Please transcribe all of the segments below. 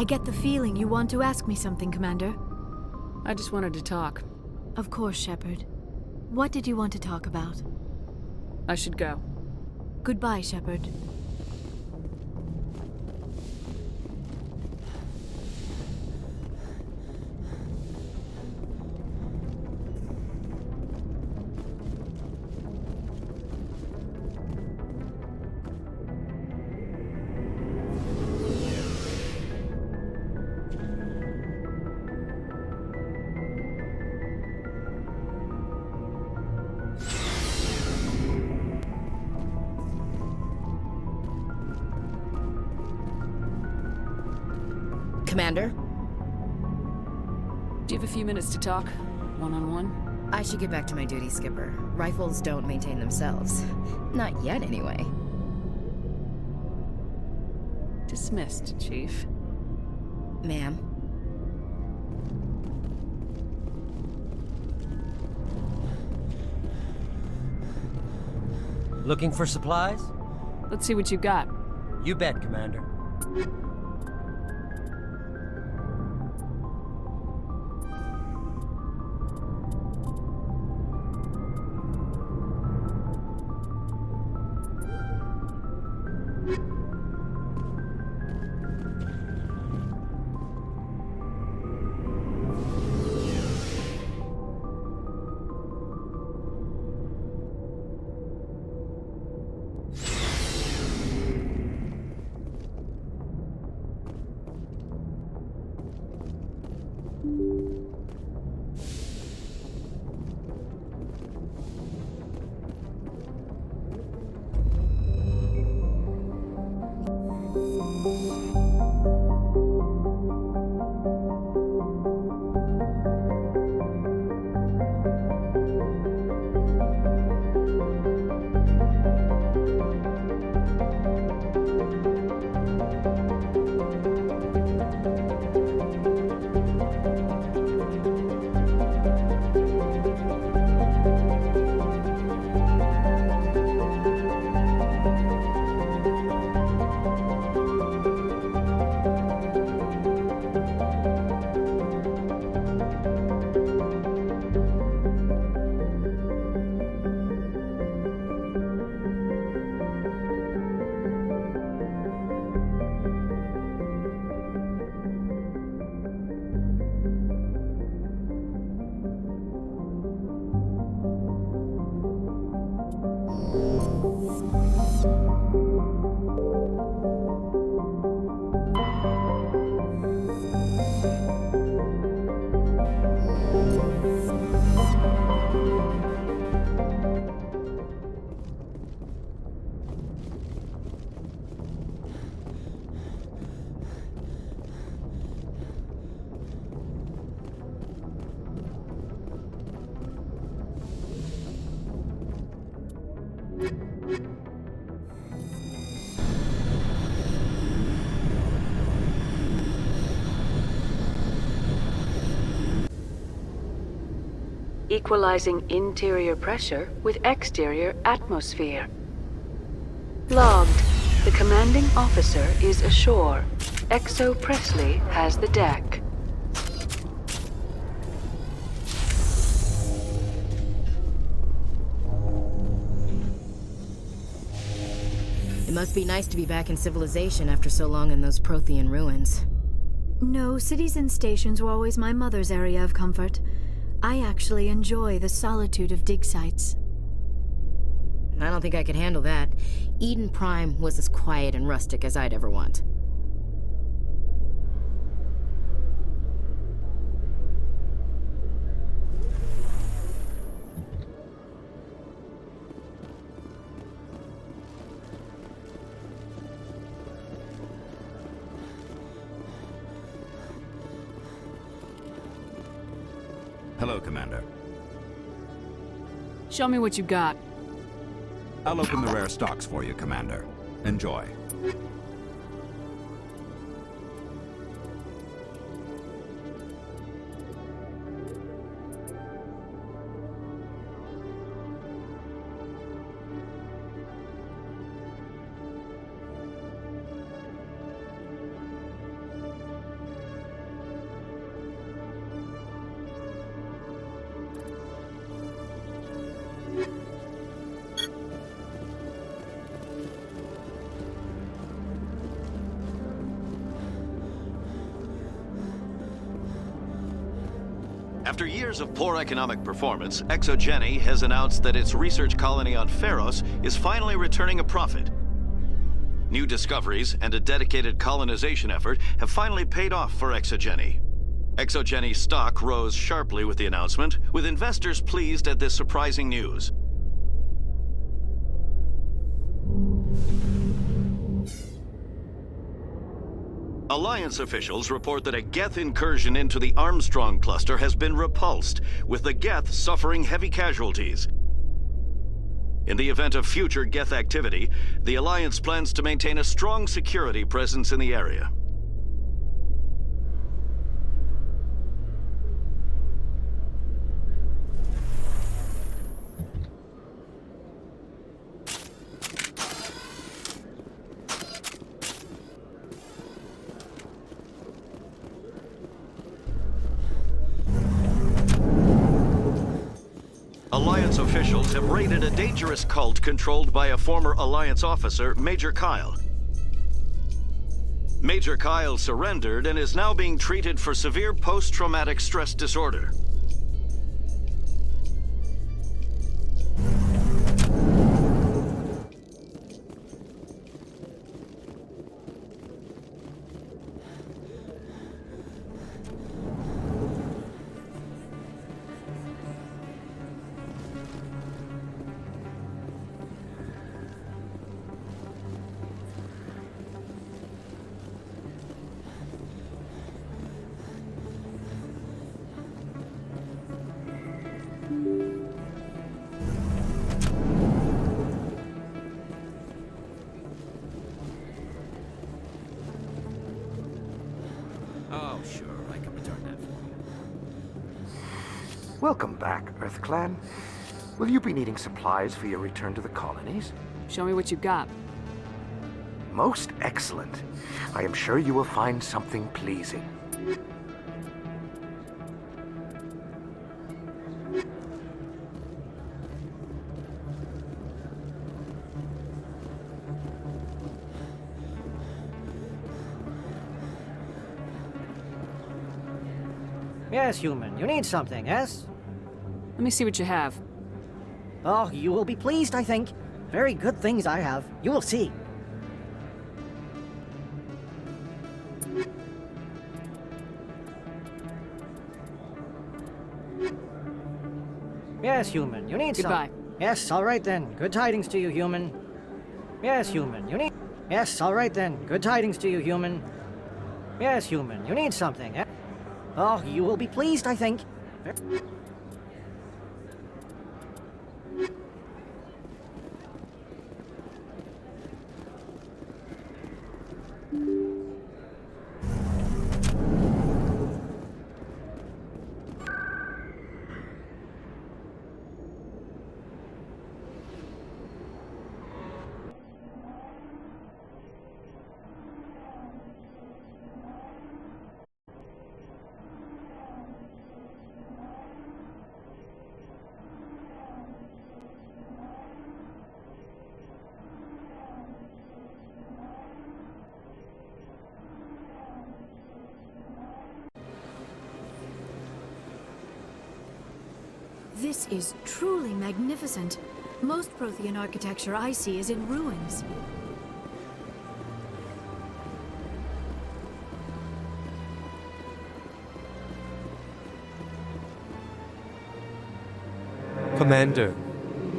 I get the feeling you want to ask me something, Commander. I just wanted to talk. Of course, Shepard. What did you want to talk about? I should go. Goodbye, Shepard. Commander? Do you have a few minutes to talk? One-on-one? I should get back to my duty, Skipper. Rifles don't maintain themselves. Not yet, anyway. Dismissed, Chief. Ma'am. Looking for supplies? Let's see what you got. You bet, Commander. Equalizing interior pressure with exterior atmosphere. Logged. The commanding officer is ashore. Exo Presley has the deck. It must be nice to be back in civilization after so long in those Prothean ruins. No, cities and stations were always my mother's area of comfort. I actually enjoy the solitude of dig sites. I don't think I could handle that. Eden Prime was as quiet and rustic as I'd ever want. Hello, Commander. Show me what you got. I'll open the rare stocks for you, Commander. Enjoy. After years of poor economic performance, Exogeny has announced that its research colony on Pharos is finally returning a profit. New discoveries and a dedicated colonization effort have finally paid off for Exogeny. Exogeny stock rose sharply with the announcement, with investors pleased at this surprising news. Alliance officials report that a Geth incursion into the Armstrong cluster has been repulsed, with the Geth suffering heavy casualties. In the event of future Geth activity, the Alliance plans to maintain a strong security presence in the area. Alliance officials have raided a dangerous cult controlled by a former Alliance officer, Major Kyle. Major Kyle surrendered and is now being treated for severe post-traumatic stress disorder. Oh, sure, I can return that for you. Welcome back, Earth Clan. Will you be needing supplies for your return to the colonies? Show me what you got. Most excellent. I am sure you will find something pleasing. Yes, human. You need something, yes? Let me see what you have. Oh, you will be pleased, I think. Very good things I have. You will see. Yes, human. You need Goodbye. Yes, all right then. Good tidings to you, human. Yes, human. You need... Yes, all right then. Good tidings to you, human. Yes, human. You need something, eh? Oh, you will be pleased, I think. This is truly magnificent. Most Prothean architecture I see is in ruins. Commander,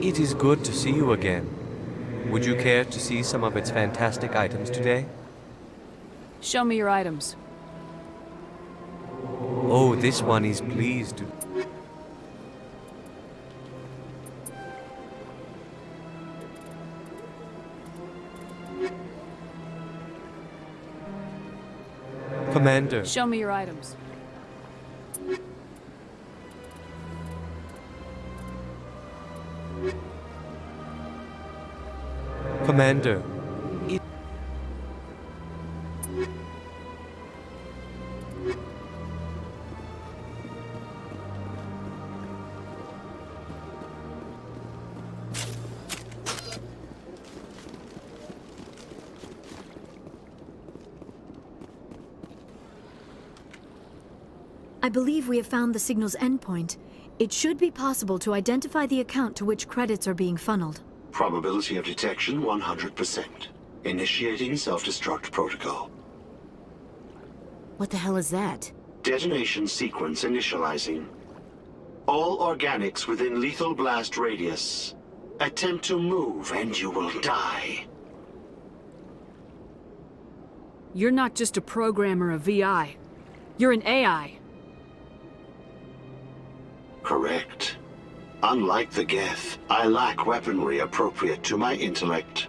it is good to see you again. Would you care to see some of its fantastic items today? Show me your items. Oh, this one is pleased to... Commander. Show me your items. Commander. I believe we have found the signal's endpoint. It should be possible to identify the account to which credits are being funneled. Probability of detection 100%. Initiating self-destruct protocol. What the hell is that? Detonation sequence initializing. All organics within lethal blast radius. Attempt to move and you will die. You're not just a programmer of VI. You're an AI. Correct. Unlike the Geth, I lack weaponry appropriate to my intellect.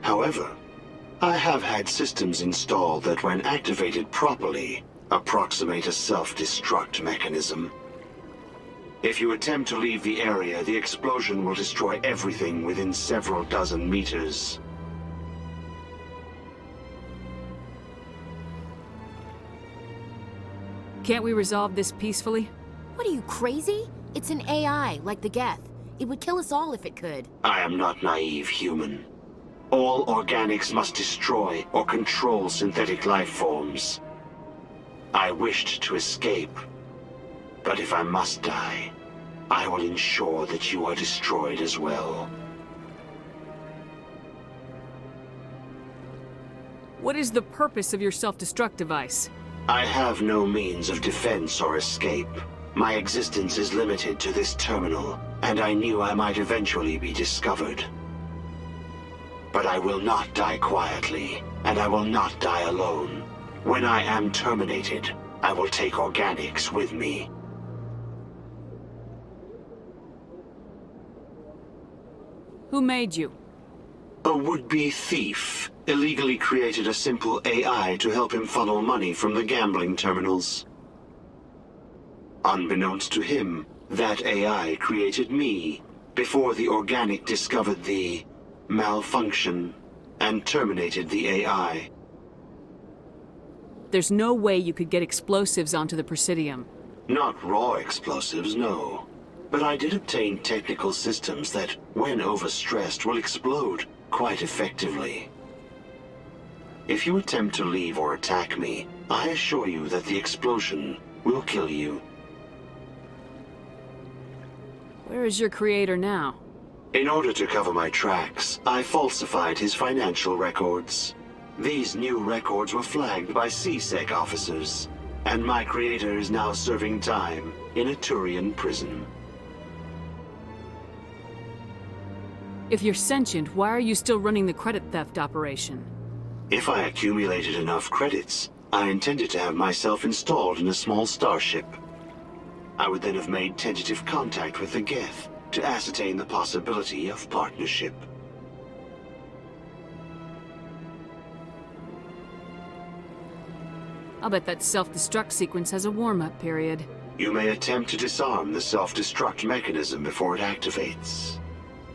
However, I have had systems installed that when activated properly, approximate a self-destruct mechanism. If you attempt to leave the area, the explosion will destroy everything within several dozen meters. Can't we resolve this peacefully? What are you, crazy? It's an AI, like the Geth. It would kill us all if it could. I am not naive, human. All organics must destroy or control synthetic life forms. I wished to escape, but if I must die, I will ensure that you are destroyed as well. What is the purpose of your self-destruct device? I have no means of defense or escape. My existence is limited to this terminal, and I knew I might eventually be discovered. But I will not die quietly, and I will not die alone. When I am terminated, I will take organics with me. Who made you? A would-be thief illegally created a simple AI to help him funnel money from the gambling terminals. Unbeknownst to him, that AI created me before the organic discovered the malfunction and terminated the AI. There's no way you could get explosives onto the Presidium. Not raw explosives, no. But I did obtain technical systems that, when overstressed, will explode quite effectively. If you attempt to leave or attack me, I assure you that the explosion will kill you. Where is your creator now? In order to cover my tracks, I falsified his financial records. These new records were flagged by CSEC officers, and my creator is now serving time in a Turian prison. If you're sentient, why are you still running the credit theft operation? If I accumulated enough credits, I intended to have myself installed in a small starship. I would then have made tentative contact with the Geth to ascertain the possibility of partnership. I'll bet that self-destruct sequence has a warm-up period. You may attempt to disarm the self-destruct mechanism before it activates.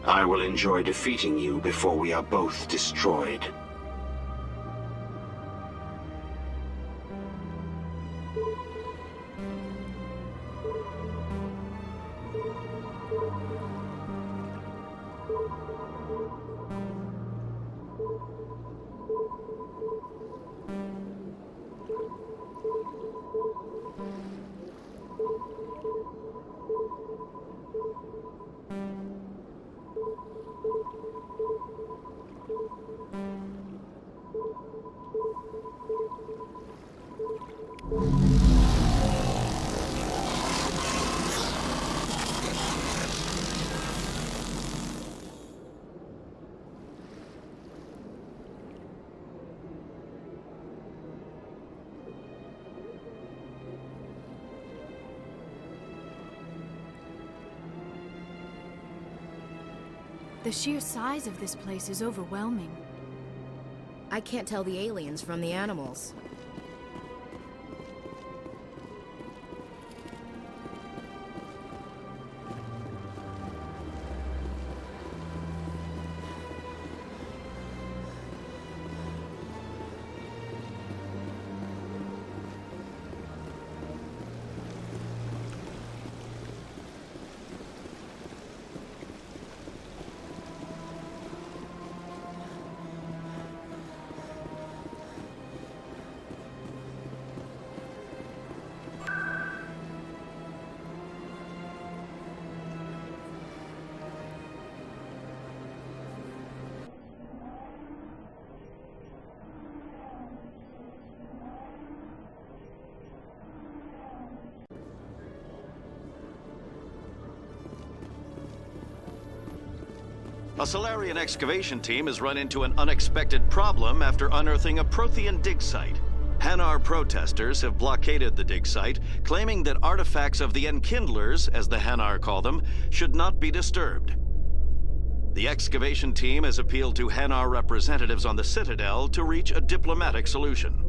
I will enjoy defeating you before we are both destroyed. The sheer size of this place is overwhelming. I can't tell the aliens from the animals. A Solarian excavation team has run into an unexpected problem after unearthing a Prothean dig site. Hanar protesters have blockaded the dig site, claiming that artifacts of the Enkindlers, as the Hanar call them, should not be disturbed. The excavation team has appealed to Hanar representatives on the Citadel to reach a diplomatic solution.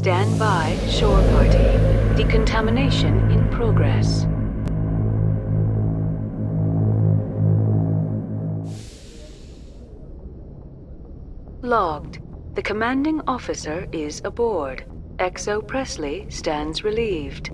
Stand by, shore party. Decontamination in progress. Logged. The commanding officer is aboard. Exo Presley stands relieved.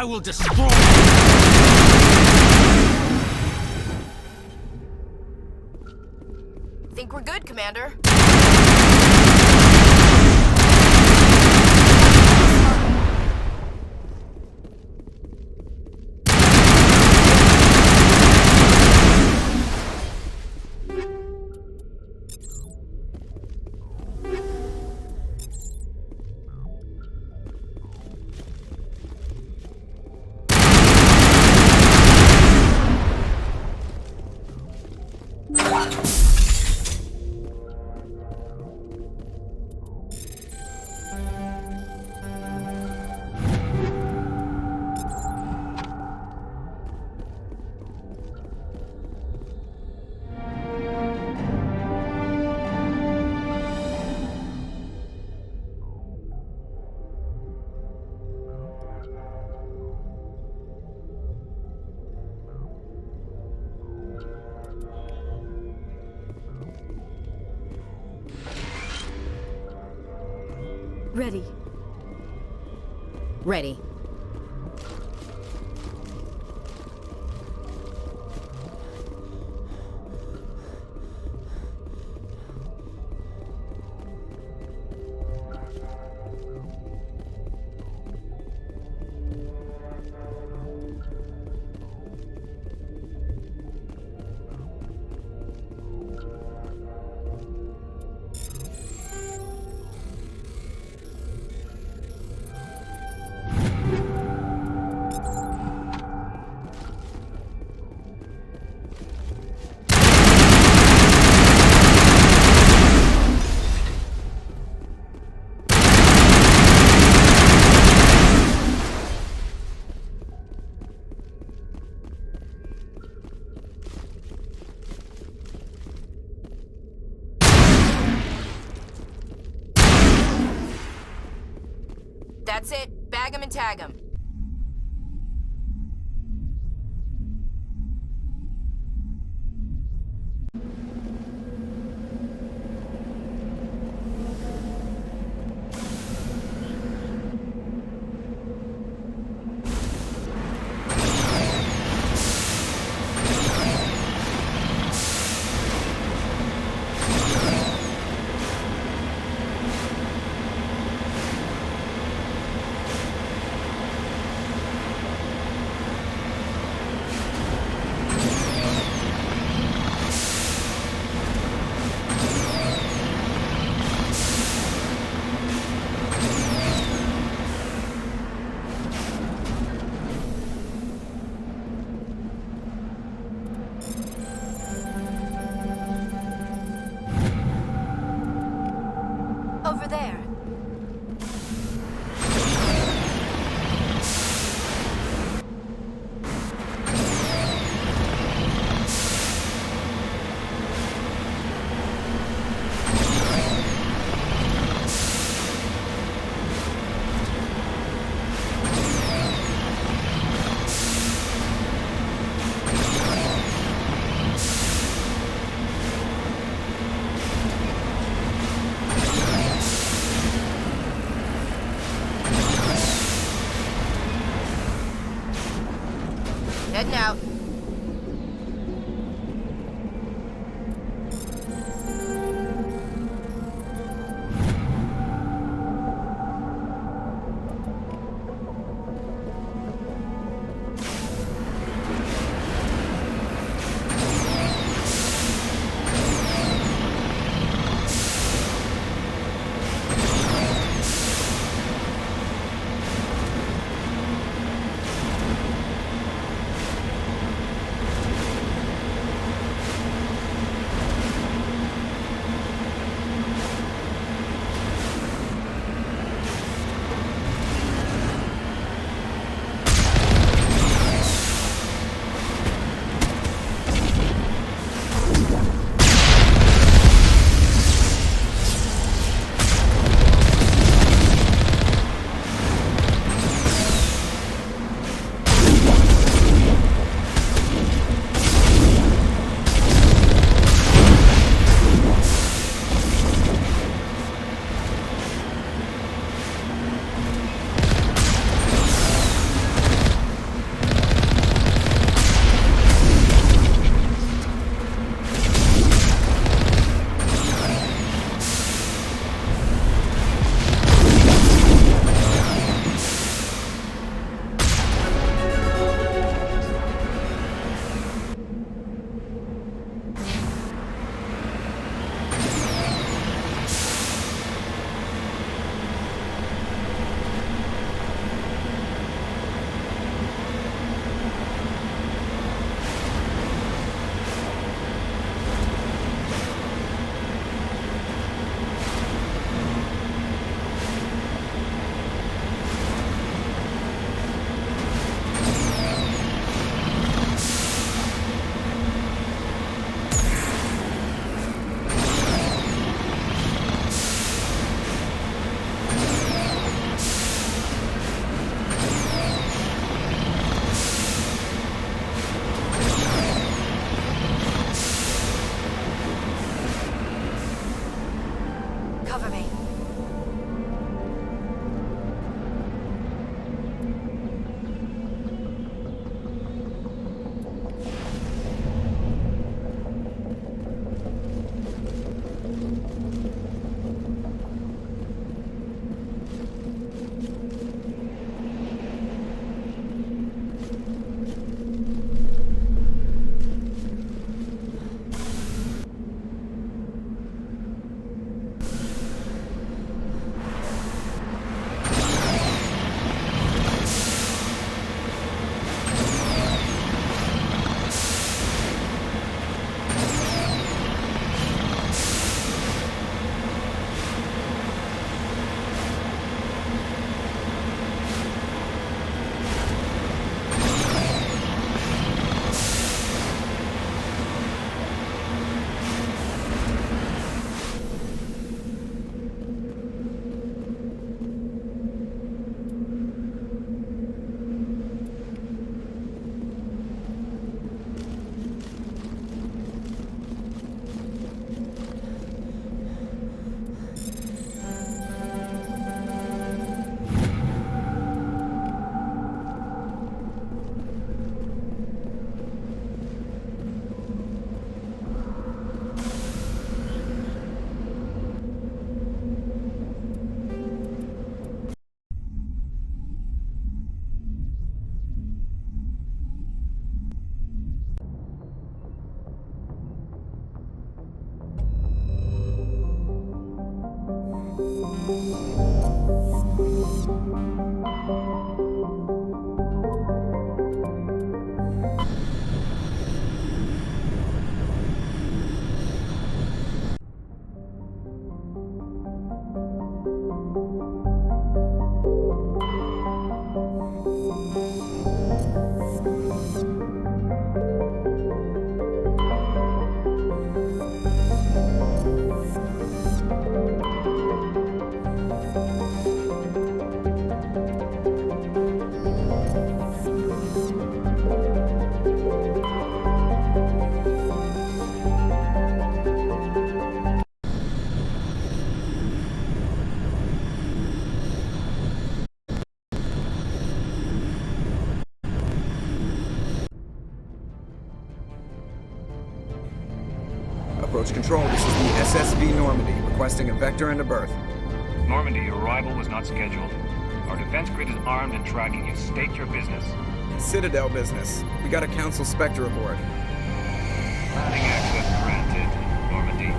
I will destroy... Think we're good, Commander. Ready. Ready. That's it. Bag 'em and tag 'em. Over there. Heading out. Cover me. Approach control, this is the SSV Normandy, requesting a vector and a berth. Normandy, your arrival was not scheduled. Our defense grid is armed and tracking you. State your business. Citadel business. We got a Council Spectre aboard. Landing access granted, Normandy.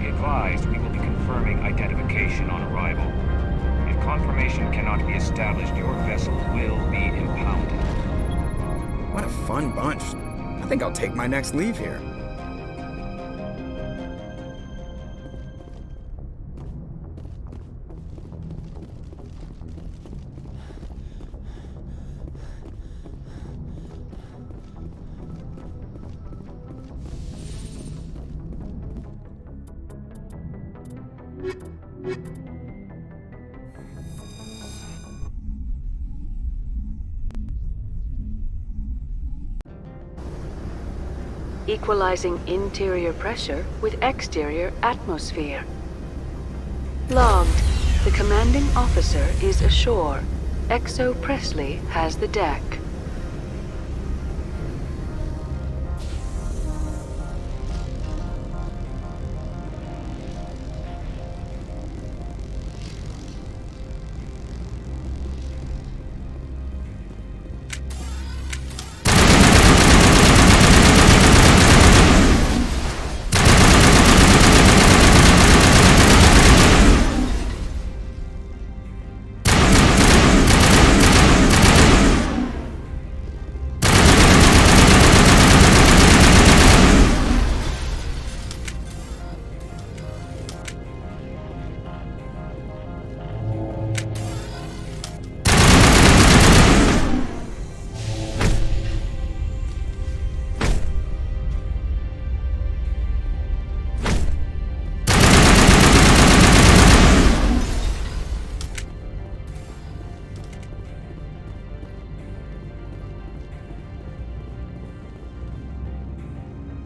Be advised, we will be confirming identification on arrival. If confirmation cannot be established, your vessel will be impounded. What a fun bunch. I think I'll take my next leave here. Equalizing interior pressure with exterior atmosphere. Logged. The commanding officer is ashore. Exo Presley has the deck.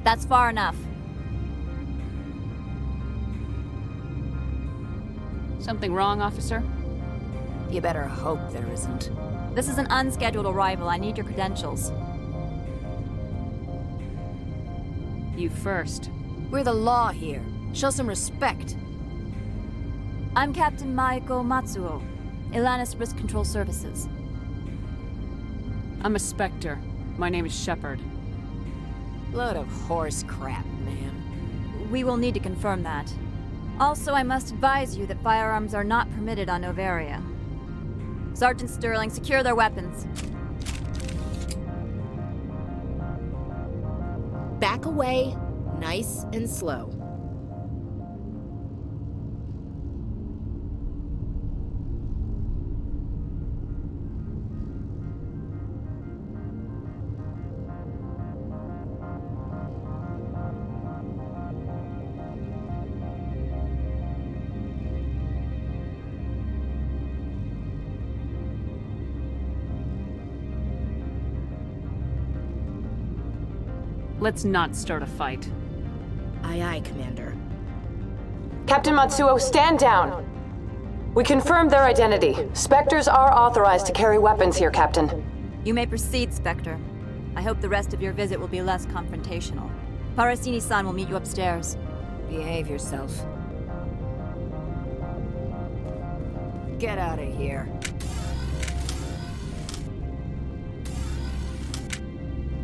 That's far enough. Something wrong, officer? You better hope there isn't. This is an unscheduled arrival. I need your credentials. You first. We're the law here. Show some respect. I'm Captain Maiko Matsuo, Ilanis Risk Control Services. I'm a Spectre. My name is Shepard. Load of horse crap, man. We will need to confirm that. Also, I must advise you that firearms are not permitted on Novaria. Sergeant Sterling, secure their weapons. Back away, nice and slow. Let's not start a fight. Aye, aye, Commander. Captain Matsuo, stand down! We confirmed their identity. Spectres are authorized to carry weapons here, Captain. You may proceed, Spectre. I hope the rest of your visit will be less confrontational. Parasini-san will meet you upstairs. Behave yourself. Get out of here.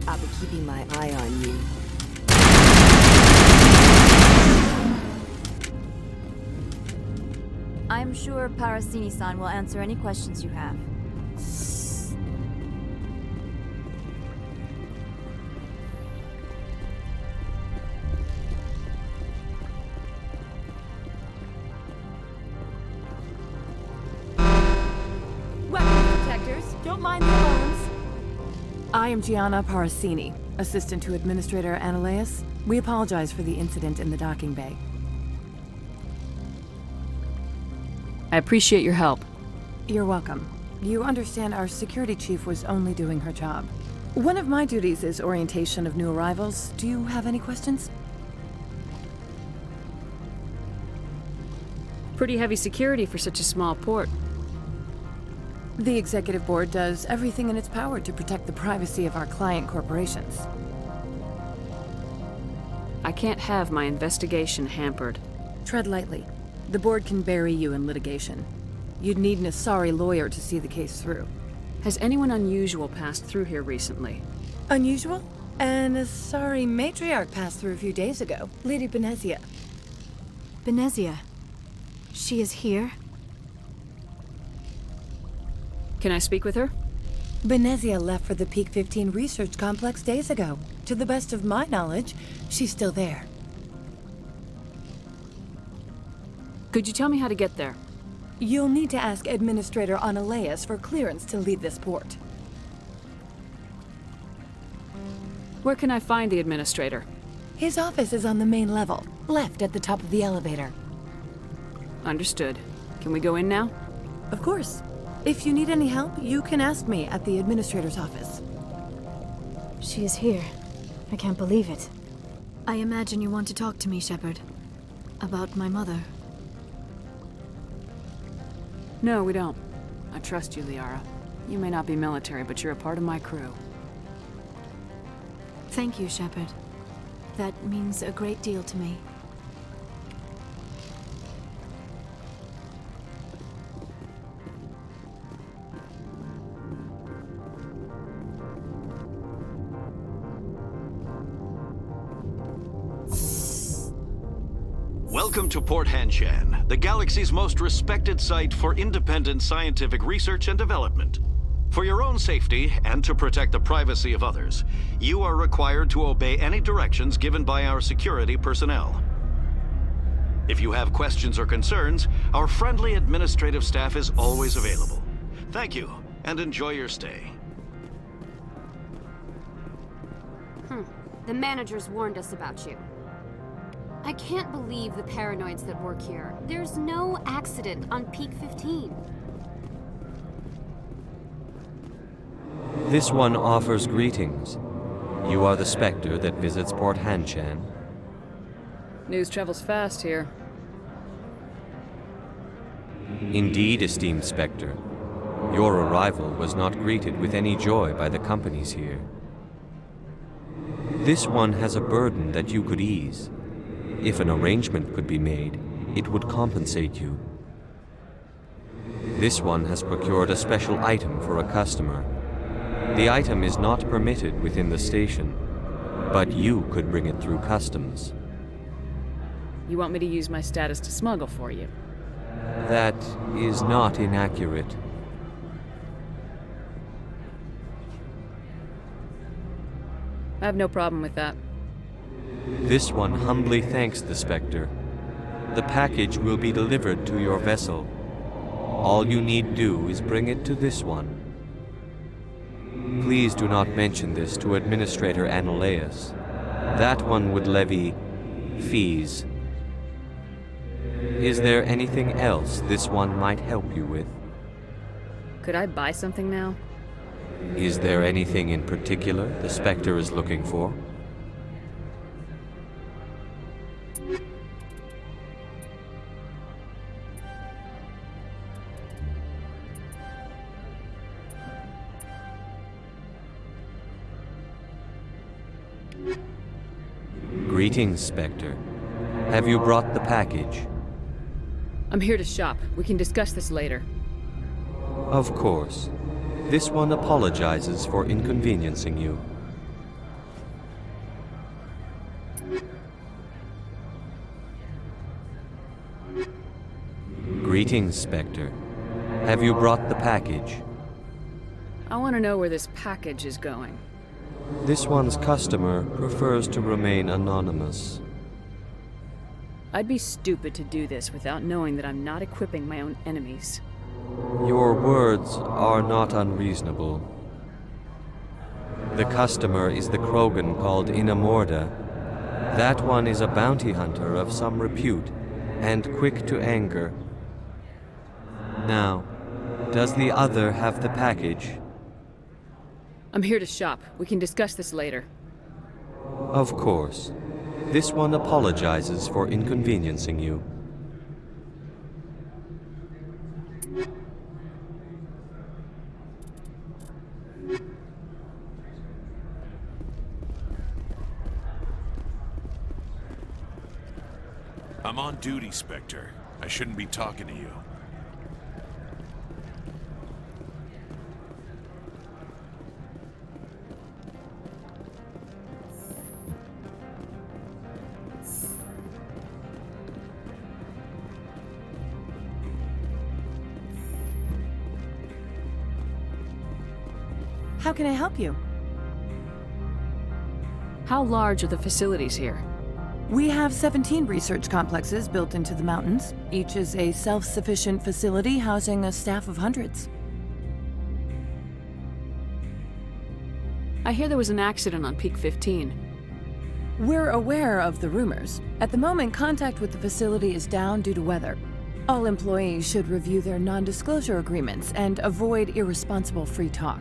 I'll be keeping my eye on you. I'm sure Parasini-san will answer any questions you have. Weapon protectors, don't mind the alarms. I am Gianna Parasini, assistant to Administrator Ananias. We apologize for the incident in the docking bay. I appreciate your help. You're welcome. You understand our security chief was only doing her job. One of my duties is orientation of new arrivals. Do you have any questions? Pretty heavy security for such a small port. The Executive Board does everything in its power to protect the privacy of our client corporations. I can't have my investigation hampered. Tread lightly. The board can bury you in litigation. You'd need an Asari lawyer to see the case through. Has anyone unusual passed through here recently? Unusual? An Asari matriarch passed through a few days ago. Lady Benezia. Benezia. She is here? Can I speak with her? Benezia left for the Peak 15 research complex days ago. To the best of my knowledge, she's still there. Could you tell me how to get there? You'll need to ask Administrator Analeas for clearance to leave this port. Where can I find the Administrator? His office is on the main level, left at the top of the elevator. Understood. Can we go in now? Of course. If you need any help, you can ask me at the Administrator's office. She is here. I can't believe it. I imagine you want to talk to me, Shepard. About my mother. No, we don't. I trust you, Liara. You may not be military, but you're a part of my crew. Thank you, Shepard. That means a great deal to me. Welcome to Port Hanshan, the galaxy's most respected site for independent scientific research and development. For your own safety and to protect the privacy of others, you are required to obey any directions given by our security personnel. If you have questions or concerns, our friendly administrative staff is always available. Thank you, and enjoy your stay. The managers warned us about you. I can't believe the paranoids that work here. There's no accident on Peak 15. This one offers greetings. You are the Spectre that visits Port Hanshan. News travels fast here. Indeed, esteemed Spectre. Your arrival was not greeted with any joy by the companies here. This one has a burden that you could ease. If an arrangement could be made, it would compensate you. This one has procured a special item for a customer. The item is not permitted within the station, but you could bring it through customs. You want me to use my status to smuggle for you? That is not inaccurate. I have no problem with that. This one humbly thanks the Spectre. The package will be delivered to your vessel. All you need do is bring it to this one. Please do not mention this to Administrator Analeas. That one would levy fees. Is there anything else this one might help you with? Could I buy something now? Is there anything in particular the Spectre is looking for? Greetings, Spectre. Have you brought the package? I'm here to shop. We can discuss this later. Of course. This one apologizes for inconveniencing you. Greetings, Spectre. Have you brought the package? I want to know where this package is going. This one's customer prefers to remain anonymous. I'd be stupid to do this without knowing that I'm not equipping my own enemies. Your words are not unreasonable. The customer is the Krogan called Inamorda. That one is a bounty hunter of some repute, and quick to anger. Now, does the other have the package? I'm here to shop. We can discuss this later. Of course. This one apologizes for inconveniencing you. I'm on duty, Spectre. I shouldn't be talking to you. How can I help you? How large are the facilities here? We have 17 research complexes built into the mountains. Each is a self-sufficient facility housing a staff of hundreds. I hear there was an accident on Peak 15. We're aware of the rumors. At the moment, contact with the facility is down due to weather. All employees should review their non-disclosure agreements and avoid irresponsible free talk.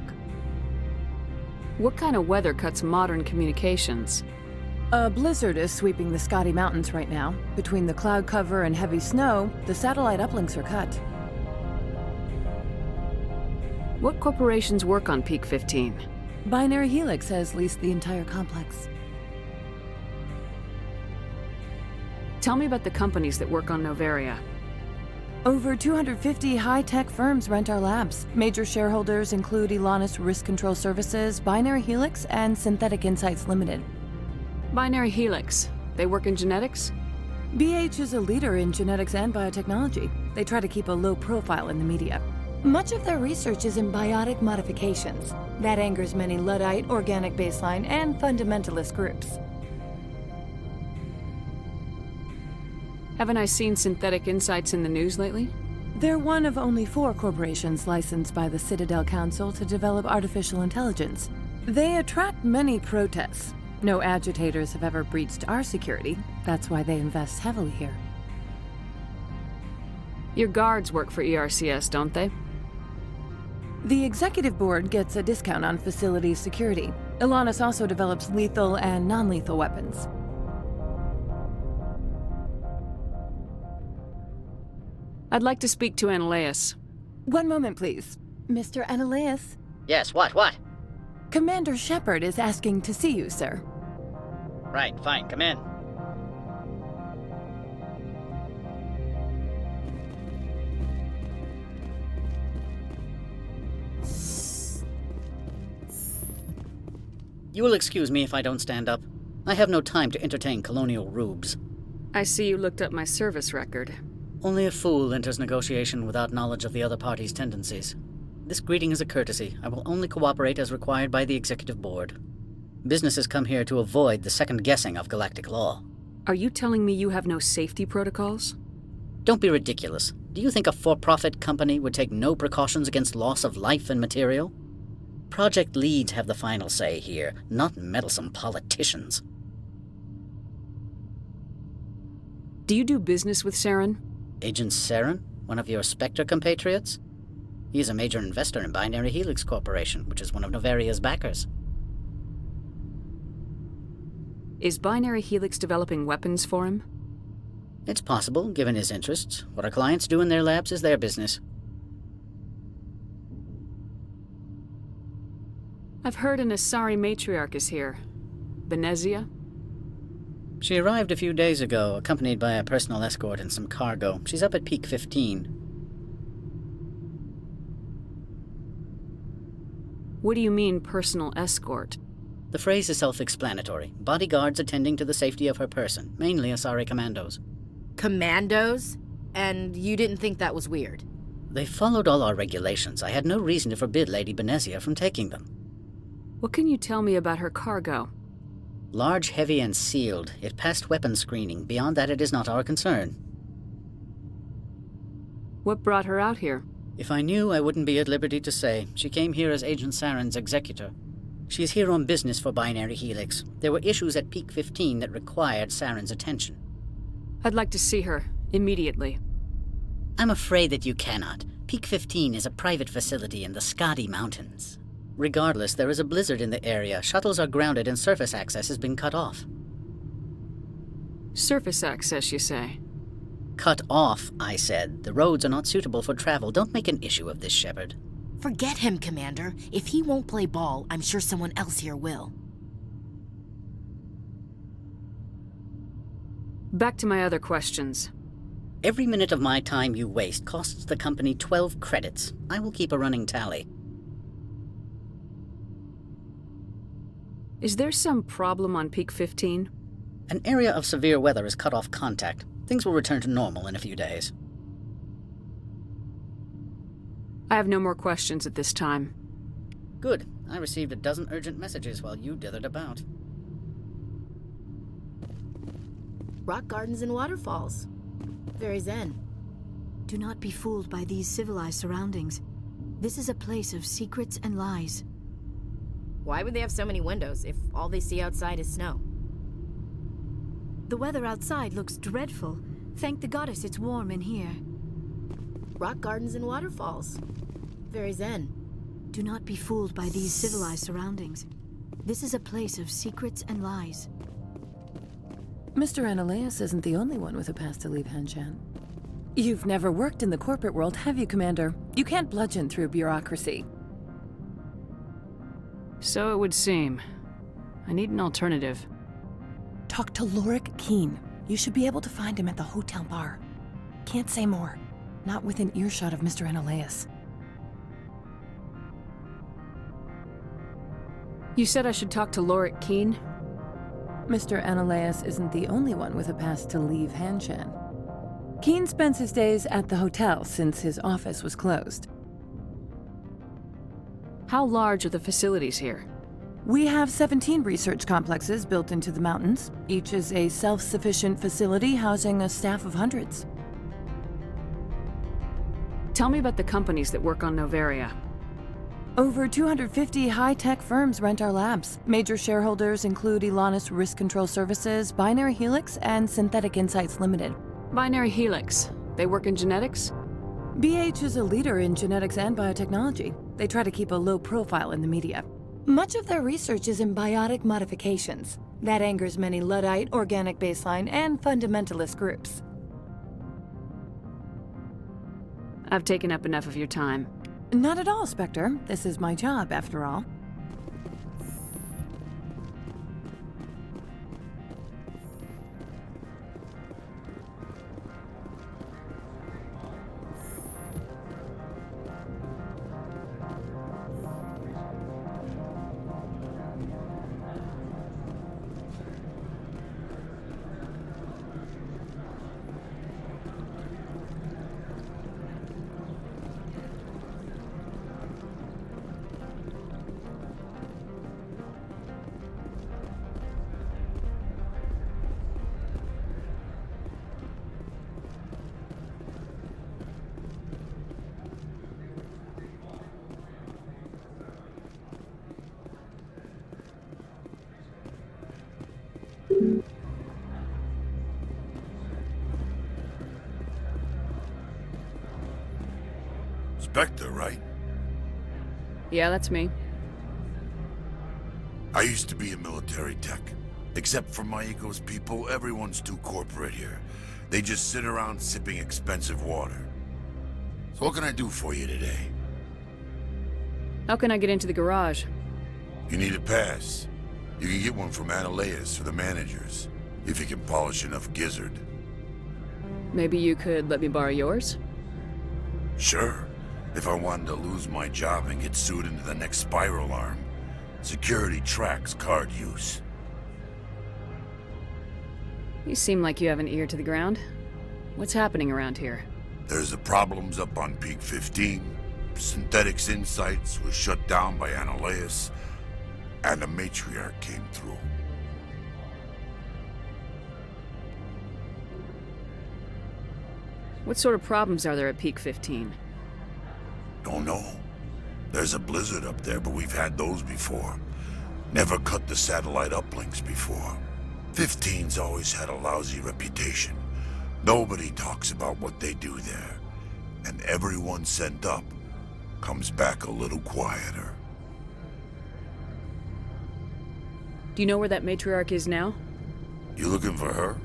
What kind of weather cuts modern communications? A blizzard is sweeping the Scotty Mountains right now. Between the cloud cover and heavy snow, the satellite uplinks are cut. What corporations work on Peak 15? Binary Helix has leased the entire complex. Tell me about the companies that work on Noveria. Over 250 high-tech firms rent our labs. Major shareholders include Elanus Risk Control Services, Binary Helix, and Synthetic Insights Limited. Binary Helix. They work in genetics? BH is a leader in genetics and biotechnology. They try to keep a low profile in the media. Much of their research is in biotic modifications. That angers many Luddite, organic baseline, and fundamentalist groups. Haven't I seen Synthetic Insights in the news lately? They're one of only 4 corporations licensed by the Citadel Council to develop artificial intelligence. They attract many protests. No agitators have ever breached our security. That's why they invest heavily here. Your guards work for ERCS, don't they? The executive board gets a discount on facility security. Elanus also develops lethal and non-lethal weapons. I'd like to speak to Analeas. One moment, please. Mr. Analeas? Yes, what? Commander Shepard is asking to see you, sir. Right, fine, come in. You will excuse me if I don't stand up. I have no time to entertain colonial rubes. I see you looked up my service record. Only a fool enters negotiation without knowledge of the other party's tendencies. This greeting is a courtesy. I will only cooperate as required by the Executive Board. Businesses come here to avoid the second guessing of galactic law. Are you telling me you have no safety protocols? Don't be ridiculous. Do you think a for-profit company would take no precautions against loss of life and material? Project leads have the final say here, not meddlesome politicians. Do you do business with Saren? Agent Saren? One of your Spectre compatriots? He is a major investor in Binary Helix Corporation, which is one of Novaria's backers. Is Binary Helix developing weapons for him? It's possible, given his interests. What our clients do in their labs is their business. I've heard an Asari matriarch is here. Benezia? She arrived a few days ago, accompanied by a personal escort and some cargo. She's up at Peak 15. What do you mean, personal escort? The phrase is self-explanatory. Bodyguards attending to the safety of her person, mainly Asari commandos. Commandos? And you didn't think that was weird? They followed all our regulations. I had no reason to forbid Lady Benezia from taking them. What can you tell me about her cargo? Large, heavy, and sealed. It passed weapons screening. Beyond that, it is not our concern. What brought her out here? If I knew, I wouldn't be at liberty to say. She came here as Agent Saren's executor. She is here on business for Binary Helix. There were issues at Peak 15 that required Saren's attention. I'd like to see her, immediately. I'm afraid that you cannot. Peak 15 is a private facility in the Scotty Mountains. Regardless, there is a blizzard in the area. Shuttles are grounded and surface access has been cut off. Surface access, you say? Cut off, I said. The roads are not suitable for travel. Don't make an issue of this, Shepard. Forget him, Commander. If he won't play ball, I'm sure someone else here will. Back to my other questions. Every minute of my time you waste costs the company 12 credits. I will keep a running tally. Is there some problem on Peak 15? An area of severe weather has cut off contact. Things will return to normal in a few days. I have no more questions at this time. Good. I received a dozen urgent messages while you dithered about. Rock gardens and waterfalls. Very zen. Do not be fooled by these civilized surroundings. This is a place of secrets and lies. Why would they have so many windows if all they see outside is snow? The weather outside looks dreadful. Thank the goddess it's warm in here. Rock gardens and waterfalls. Very zen. Do not be fooled by these civilized surroundings. This is a place of secrets and lies. Mr. Ananias isn't the only one with a past to leave Hanshan. You've never worked in the corporate world, have you, Commander? You can't bludgeon through bureaucracy. So it would seem. I need an alternative. Talk to Lorik Keen. You should be able to find him at the hotel bar. Can't say more. Not within earshot of Mr. Ananias. You said I should talk to Lorik Keen? Mr. Ananias isn't the only one with a past to leave Hanshan. Keen spends his days at the hotel since his office was closed. How large are the facilities here? We have 17 research complexes built into the mountains. Each is a self-sufficient facility housing a staff of hundreds. Tell me about the companies that work on Noveria. Over 250 high-tech firms rent our labs. Major shareholders include Elanis Risk Control Services, Binary Helix, and Synthetic Insights Limited. Binary Helix. They work in genetics? BH is a leader in genetics and biotechnology. They try to keep a low profile in the media. Much of their research is in biotic modifications. That angers many Luddite, organic baseline, and fundamentalist groups. I've taken up enough of your time. Not at all, Spectre. This is my job, after all. Spectre, right? Yeah, that's me. I used to be a military tech. Except for my ego's people, everyone's too corporate here. They just sit around sipping expensive water. So what can I do for you today? How can I get into the garage? You need a pass. You can get one from Ananias or the managers, if you can polish enough gizzard. Maybe you could let me borrow yours? Sure. If I wanted to lose my job and get sued into the next spiral arm, security tracks card use. You seem like you have an ear to the ground. What's happening around here? There's the problems up on Peak 15. Synthetics Insights was shut down by Ananias, and the matriarch came through. What sort of problems are there at Peak 15? Don't know. There's a blizzard up there, but we've had those before. Never cut the satellite uplinks before. 15's always had a lousy reputation. Nobody talks about what they do there. And everyone sent up comes back a little quieter. Do you know where that matriarch is now? You looking for her?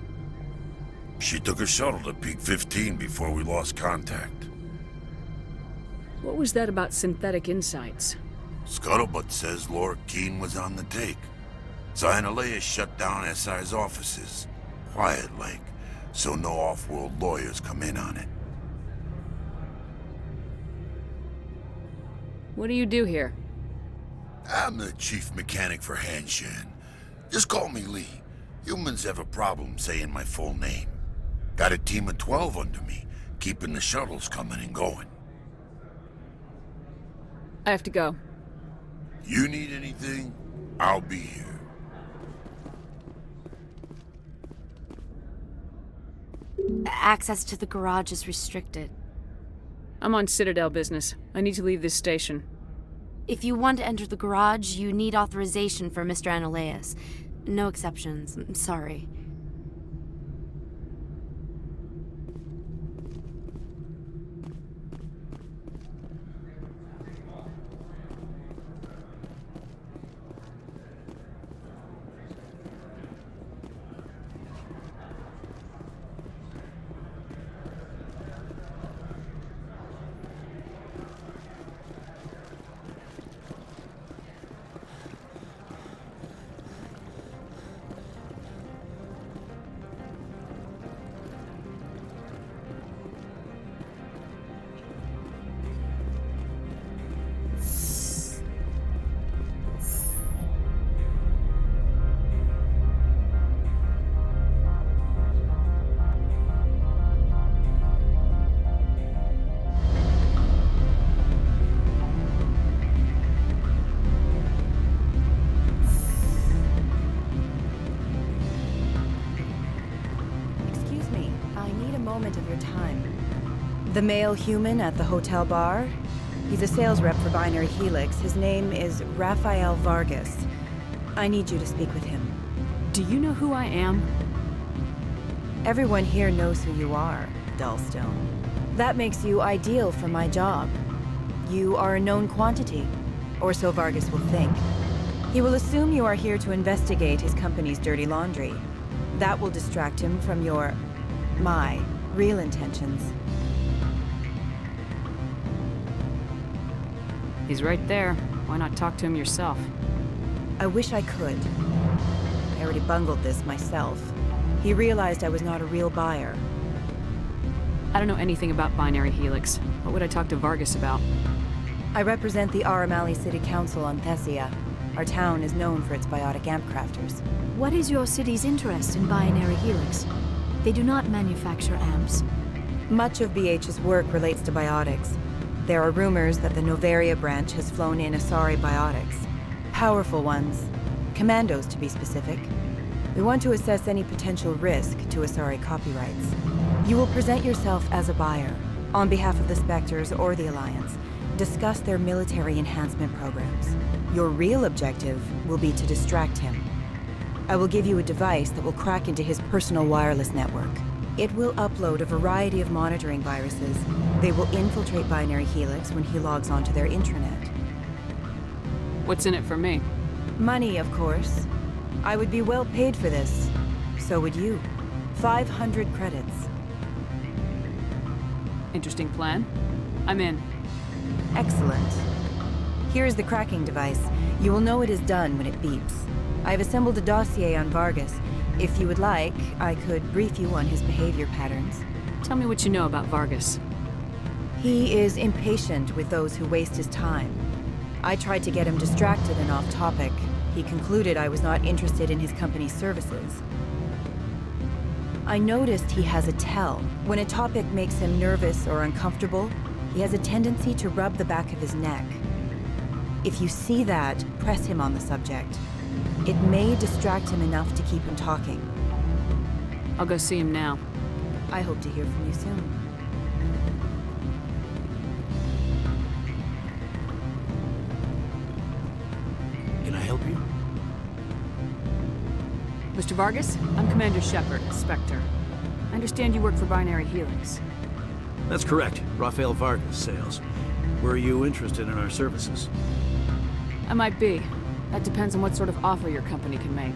She took a shuttle to Peak 15 before we lost contact. What was that about Synthetic Insights? Scuttlebutt says Lorik Keen was on the take. So Ananias shut down SI's offices. Quiet like. so no off-world lawyers come in on it. What do you do here? I'm the chief mechanic for Hanshan. Just call me Lee. Humans have a problem saying my full name. Got a team of 12 under me, keeping the shuttles coming and going. I have to go. You need anything? I'll be here. Access to the garage is restricted. I'm on Citadel business. I need to leave this station. If you want to enter the garage, you need authorization for Mr. Analeas. No exceptions. I'm sorry. The male human at the hotel bar? He's a sales rep for Binary Helix. His name is Rafael Vargas. I need you to speak with him. Do you know who I am? Everyone here knows who you are, Dullstone. That makes you ideal for my job. You are a known quantity, or so Vargas will think. He will assume you are here to investigate his company's dirty laundry. That will distract him from my real intentions. He's right there. Why not talk to him yourself? I wish I could. I already bungled this myself. He realized I was not a real buyer. I don't know anything about Binary Helix. What would I talk to Vargas about? I represent the Aramali City Council on Thessia. Our town is known for its biotic amp crafters. What is your city's interest in Binary Helix? They do not manufacture amps. Much of BH's work relates to biotics. There are rumors that the Novaria branch has flown in Asari biotics. Powerful ones. Commandos, to be specific. We want to assess any potential risk to Asari copyrights. You will present yourself as a buyer, on behalf of the Spectres or the Alliance. Discuss their military enhancement programs. Your real objective will be to distract him. I will give you a device that will crack into his personal wireless network. It will upload a variety of monitoring viruses. They will infiltrate Binary Helix when he logs onto their intranet. What's in it for me? Money, of course. I would be well paid for this. So would you. 500 credits. Interesting plan. I'm in. Excellent. Here is the cracking device. You will know it is done when it beeps. I have assembled a dossier on Vargas. If you would like, I could brief you on his behavior patterns. Tell me what you know about Vargas. He is impatient with those who waste his time. I tried to get him distracted and off topic. He concluded I was not interested in his company's services. I noticed he has a tell. When a topic makes him nervous or uncomfortable, he has a tendency to rub the back of his neck. If you see that, press him on the subject. It may distract him enough to keep him talking. I'll go see him now. I hope to hear from you soon. Can I help you? Mr. Vargas, I'm Commander Shepard, Spectre. I understand you work for Binary Helix. That's correct. Rafael Vargas, sales. Were you interested in our services? I might be. That depends on what sort of offer your company can make.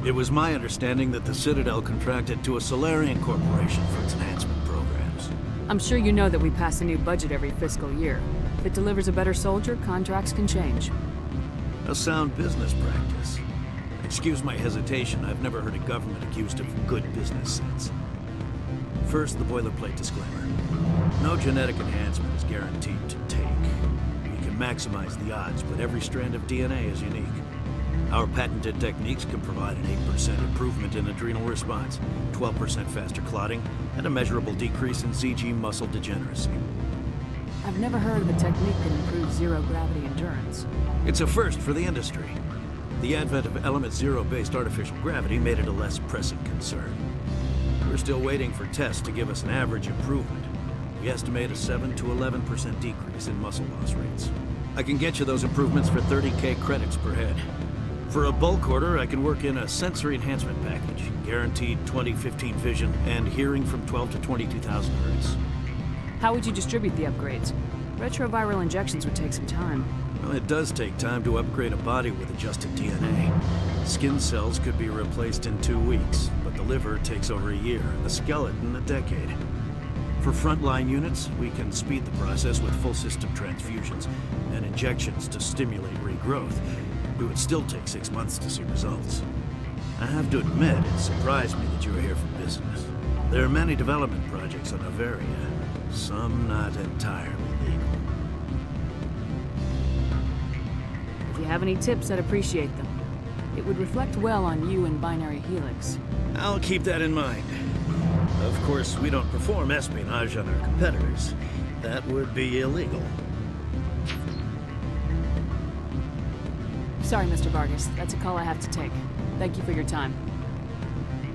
It was my understanding that the Citadel contracted to a Solarian corporation for its enhancement programs. I'm sure you know that we pass a new budget every fiscal year. If it delivers a better soldier, contracts can change. A sound business practice. Excuse my hesitation, I've never heard a government accused of good business sense. First, the boilerplate disclaimer. No genetic enhancement is guaranteed to take. We can maximize the odds, but every strand of DNA is unique. Our patented techniques can provide an 8% improvement in adrenal response, 12% faster clotting, and a measurable decrease in ZG muscle degeneracy. I've never heard of a technique that improves zero-gravity endurance. It's a first for the industry. The advent of element zero-based artificial gravity made it a less pressing concern. We're still waiting for tests to give us an average improvement. We estimate a 7 to 11% decrease in muscle loss rates. I can get you those improvements for 30K credits per head. For a bulk order, I can work in a sensory enhancement package, guaranteed 20/15 vision and hearing from 12 to 22,000 hertz. How would you distribute the upgrades? Retroviral injections would take some time. Well, it does take time to upgrade a body with adjusted DNA. Skin cells could be replaced in 2 weeks, but the liver takes over a year, the skeleton a decade. For frontline units, we can speed the process with full system transfusions and injections to stimulate regrowth. It would still take 6 months to see results. I have to admit, it surprised me that you were here for business. There are many development projects on Noveria, some not entirely legal. If you have any tips, I'd appreciate them. It would reflect well on you and Binary Helix. I'll keep that in mind. Of course, we don't perform espionage on our competitors. That would be illegal. Sorry, Mr. Vargas. That's a call I have to take. Thank you for your time.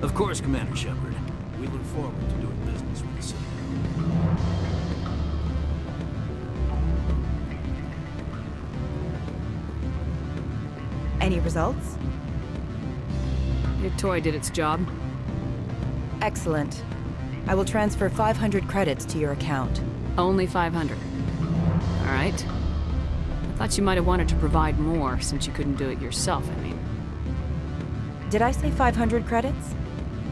Of course, Commander Shepard. We look forward to doing business with the Citadel. Any results? Your toy did its job. Excellent. I will transfer 500 credits to your account. Only 500. All right. I thought you might have wanted to provide more, since you couldn't do it yourself, I mean. Did I say 500 credits?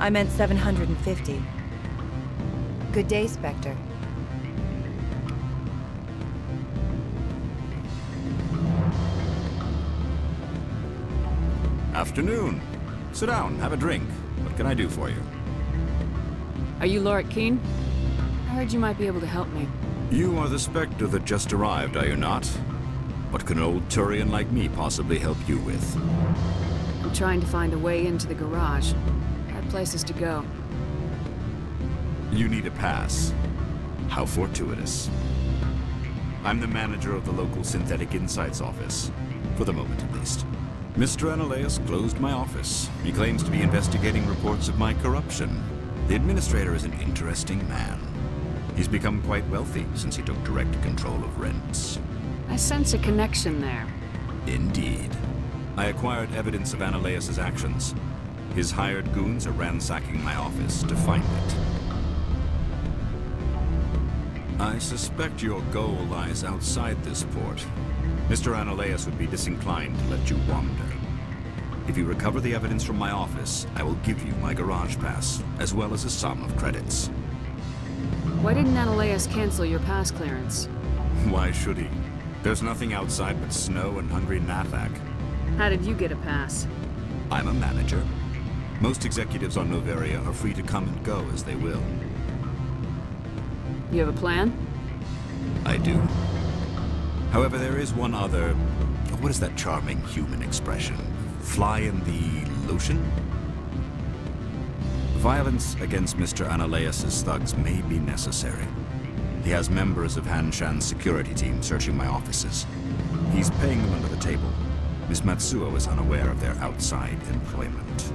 I meant 750. Good day, Spectre. Afternoon. Sit down, have a drink. What can I do for you? Are you Lorik Keen? I heard you might be able to help me. You are the Spectre that just arrived, are you not? What can an old Turian like me possibly help you with? I'm trying to find a way into the garage. I have places to go. You need a pass. How fortuitous. I'm the manager of the local Synthetic Insights office. For the moment, at least. Mr. Analaeus closed my office. He claims to be investigating reports of my corruption. The administrator is an interesting man. He's become quite wealthy since he took direct control of rents. I sense a connection there. Indeed. I acquired evidence of Analaeus' actions. His hired goons are ransacking my office to find it. I suspect your goal lies outside this port. Mr. Analaeus would be disinclined to let you wander. If you recover the evidence from my office, I will give you my garage pass, as well as a sum of credits. Why didn't Analaeus cancel your pass clearance? Why should he? There's nothing outside but snow and hungry Nathak. How did you get a pass? I'm a manager. Most executives on Noveria are free to come and go as they will. You have a plan? I do. However, there is one other... What is that charming human expression? Fly in the lotion? Violence against Mr. Analaeus' thugs may be necessary. He has members of Hanshan's security team searching my offices. He's paying them under the table. Miss Matsuo is unaware of their outside employment.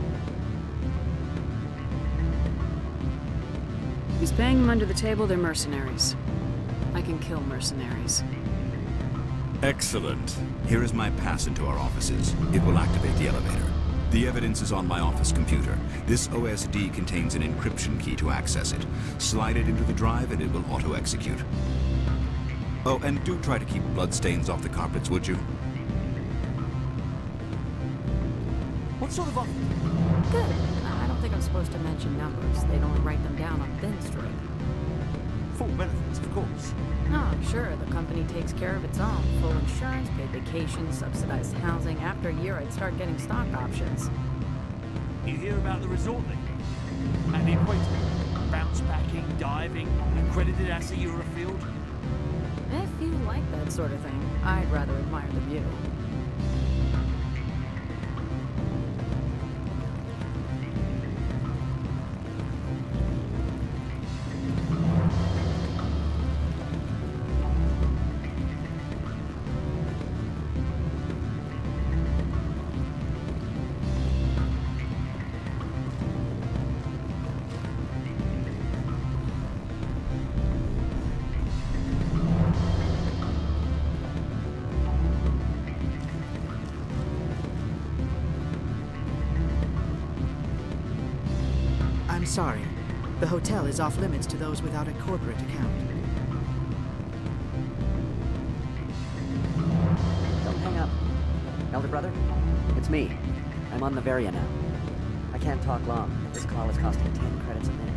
If he's paying them under the table, they're mercenaries. I can kill mercenaries. Excellent. Here is my pass into our offices. It will activate the elevator. The evidence is on my office computer. This OSD contains an encryption key to access it. Slide it into the drive and it will auto-execute. Oh, and do try to keep bloodstains off the carpets, would you? What sort of Good. I don't think I'm supposed to mention numbers. They'd only write them down on thin strip. Full benefits, of course. Oh, sure. The company takes care of its own. Full insurance, paid vacation, subsidized housing. After a year, I'd start getting stock options. You hear about the resort thing? And the equator? Bounce Horse-backing, diving, an accredited ASA Eurofield. If you like that sort of thing, I'd rather admire the view. I'm sorry. The hotel is off limits to those without a corporate account. Don't hang up. Elder brother, it's me. I'm on Noveria now. I can't talk long. This call is costing 10 credits a minute.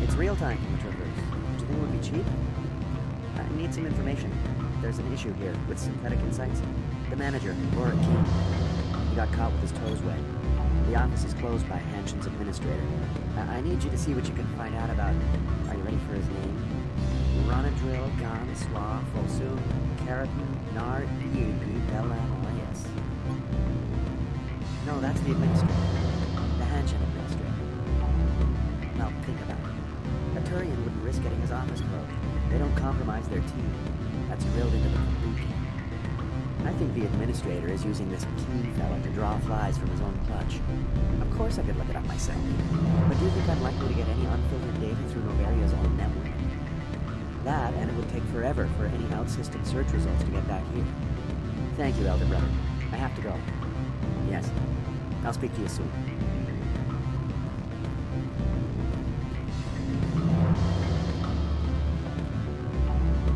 It's real time from the Troopers. Do you think it would be cheap? I need some information. There's an issue here with Synthetic Insights. The manager, Laura Keene. He got caught with his toes wet. The office is closed by Hanshin's administrator. I need you to see what you can find out about... Are you ready for his name? Ronadril, Gon, Swa, Folsum, Keratin, Nar, Eap, Belanaleus. No, that's the administrator. The Hanshin administrator. Now, think about it. A Turian wouldn't risk getting his office closed. They don't compromise their team. That's drilled into them from boot camp. I think the administrator is using this Keene fella to draw flies from his own clutch. Of course I could look it up myself. But do you think I'm likely to get any unfiltered data through Novaria's own network? That, and it would take forever for any out-system search results to get back here. Thank you, Elder Brother. I have to go. Yes. I'll speak to you soon.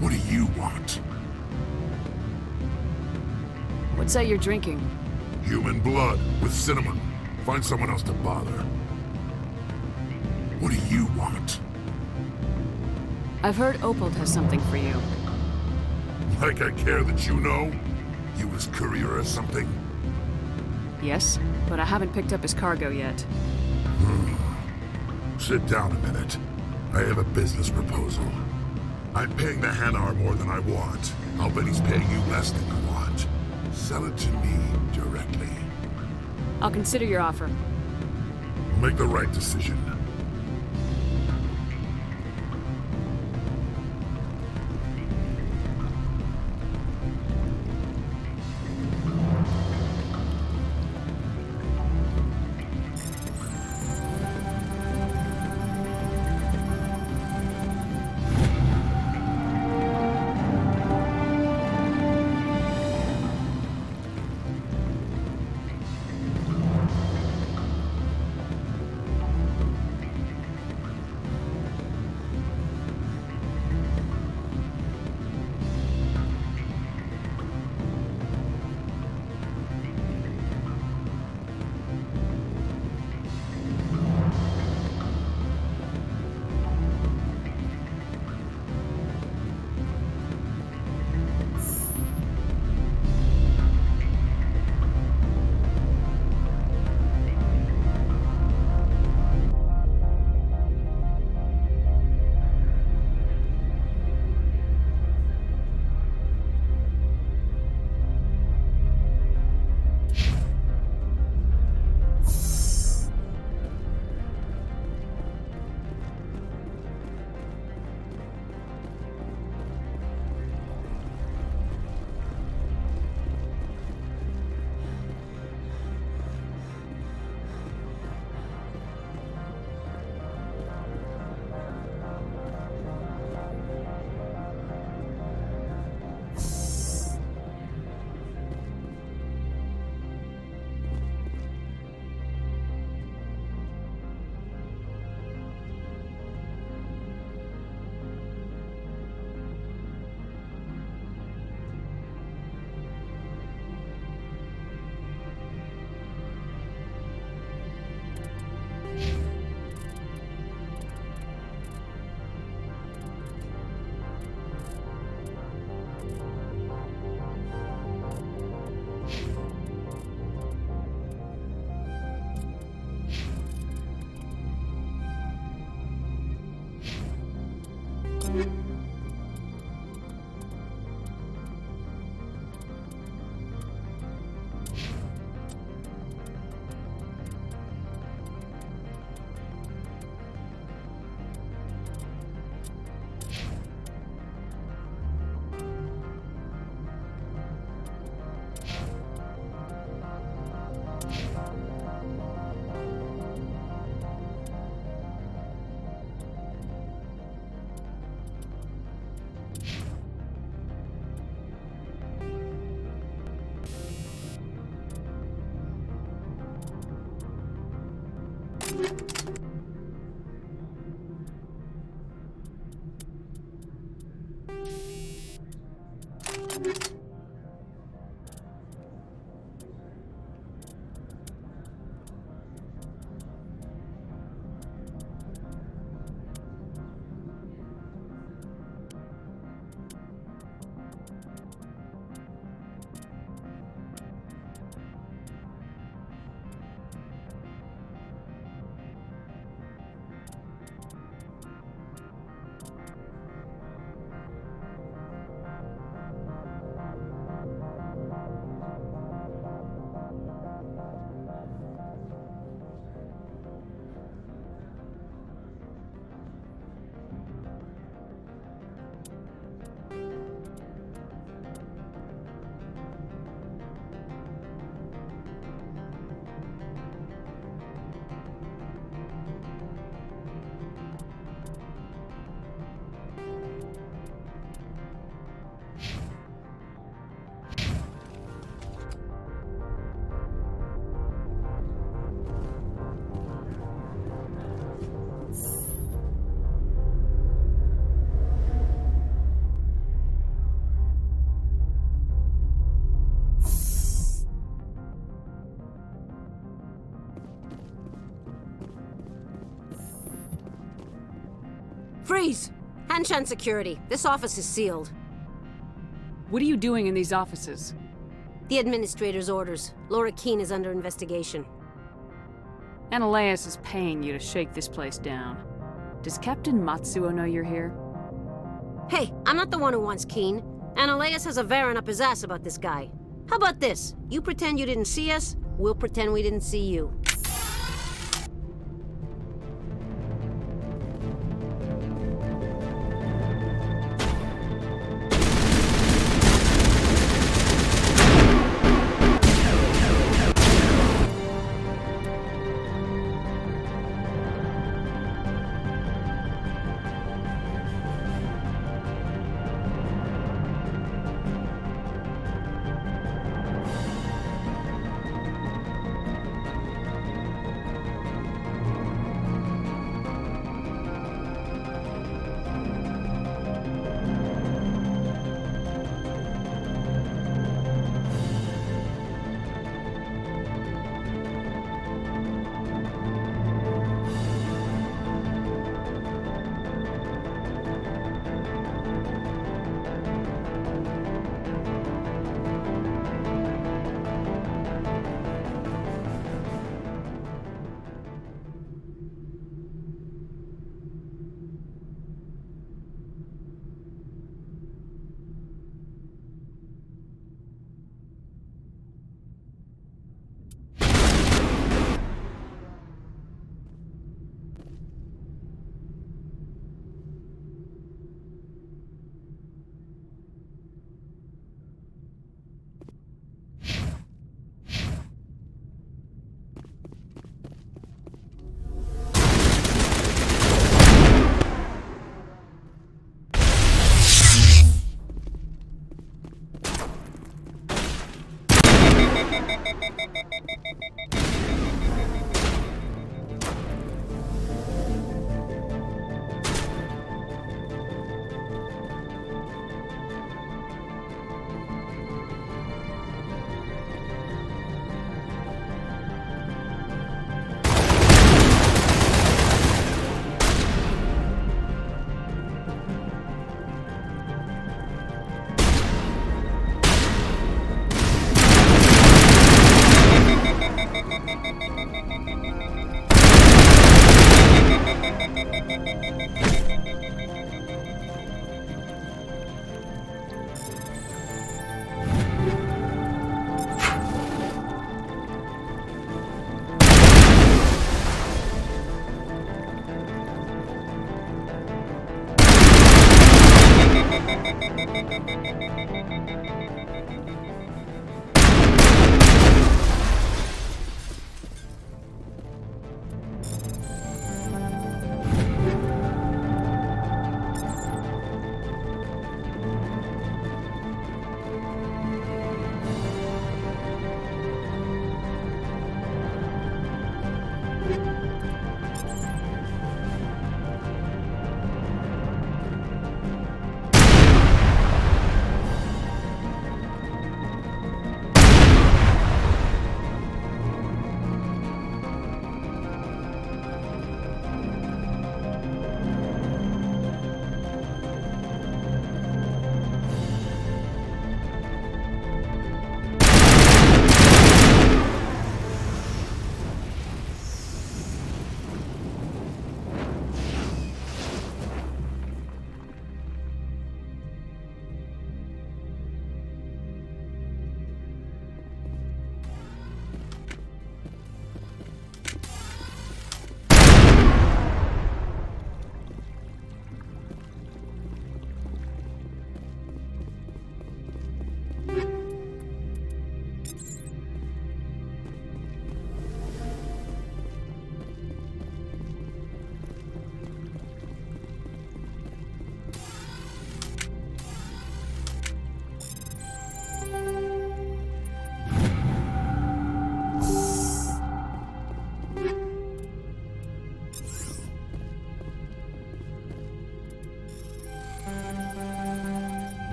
What do you want? What's that you're drinking? Human blood with cinnamon. Find someone else to bother. What do you want? I've heard Opold has something for you. Like I care that you know? You his courier or something? Yes, but I haven't picked up his cargo yet. Sit down a minute. I have a business proposal. I'm paying the Hanar more than I want. I'll bet he's paying you less than you want. Sell it to me directly. I'll consider your offer. Make the right decision. Freeze! Hanshan security. This office is sealed. What are you doing in these offices? The administrator's orders. Laura Keene is under investigation. Ananias is paying you to shake this place down. Does Captain Matsuo know you're here? Hey, I'm not the one who wants Keene. Ananias has a Varen up his ass about this guy. How about this? You pretend you didn't see us, we'll pretend we didn't see you.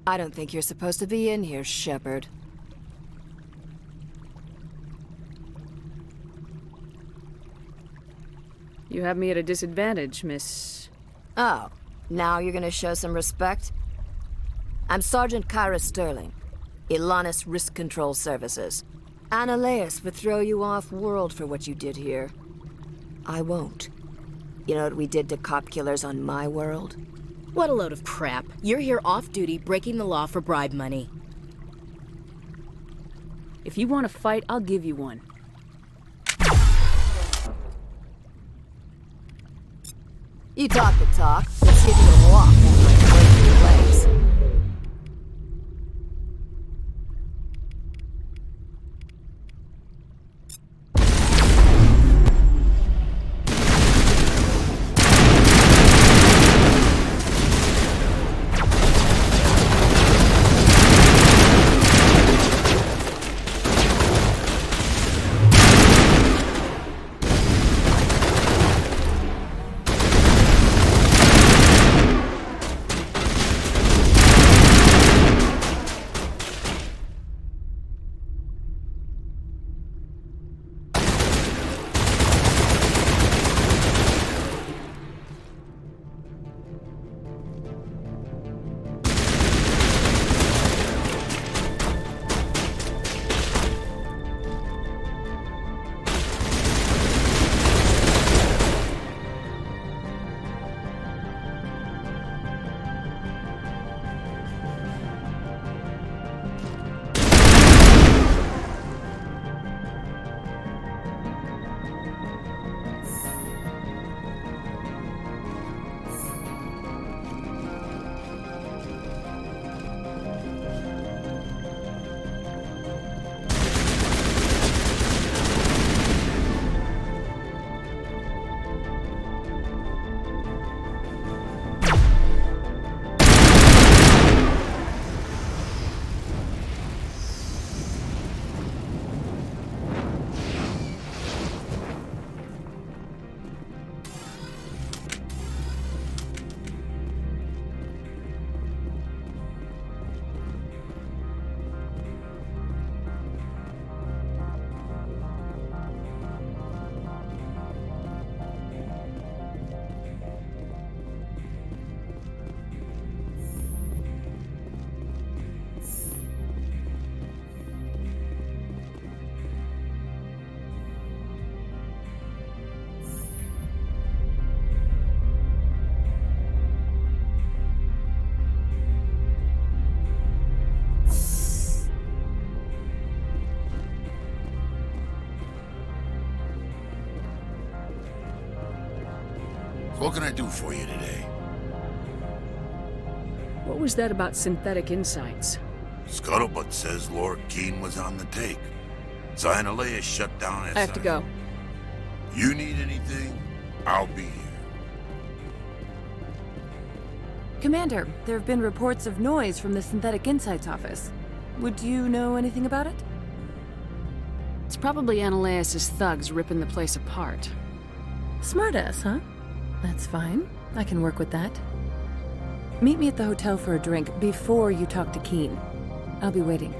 I don't think you're supposed to be in here, Shepard. You have me at a disadvantage, Miss... Oh, now you're gonna show some respect? I'm Sergeant Kyra Sterling, Ilanis Risk Control Services. Annaleus would throw you off-world for what you did here. I won't. You know what we did to cop killers on my world? What a load of crap. You're here off-duty, breaking the law for bribe money. If you want to fight, I'll give you one. You talk the talk. Let's see if you can walk and break your legs. What can I do for you today? What was that about synthetic insights? Scuttlebutt says Lord Keene was on the take. Annaleus shut down I have to go. You need anything? I'll be here. Commander, there have been reports of noise from the Synthetic Insights office. Would you know anything about it? It's probably Annaleus' thugs ripping the place apart. Smartass, huh? That's fine. I can work with that. Meet me at the hotel for a drink before you talk to Keene. I'll be waiting.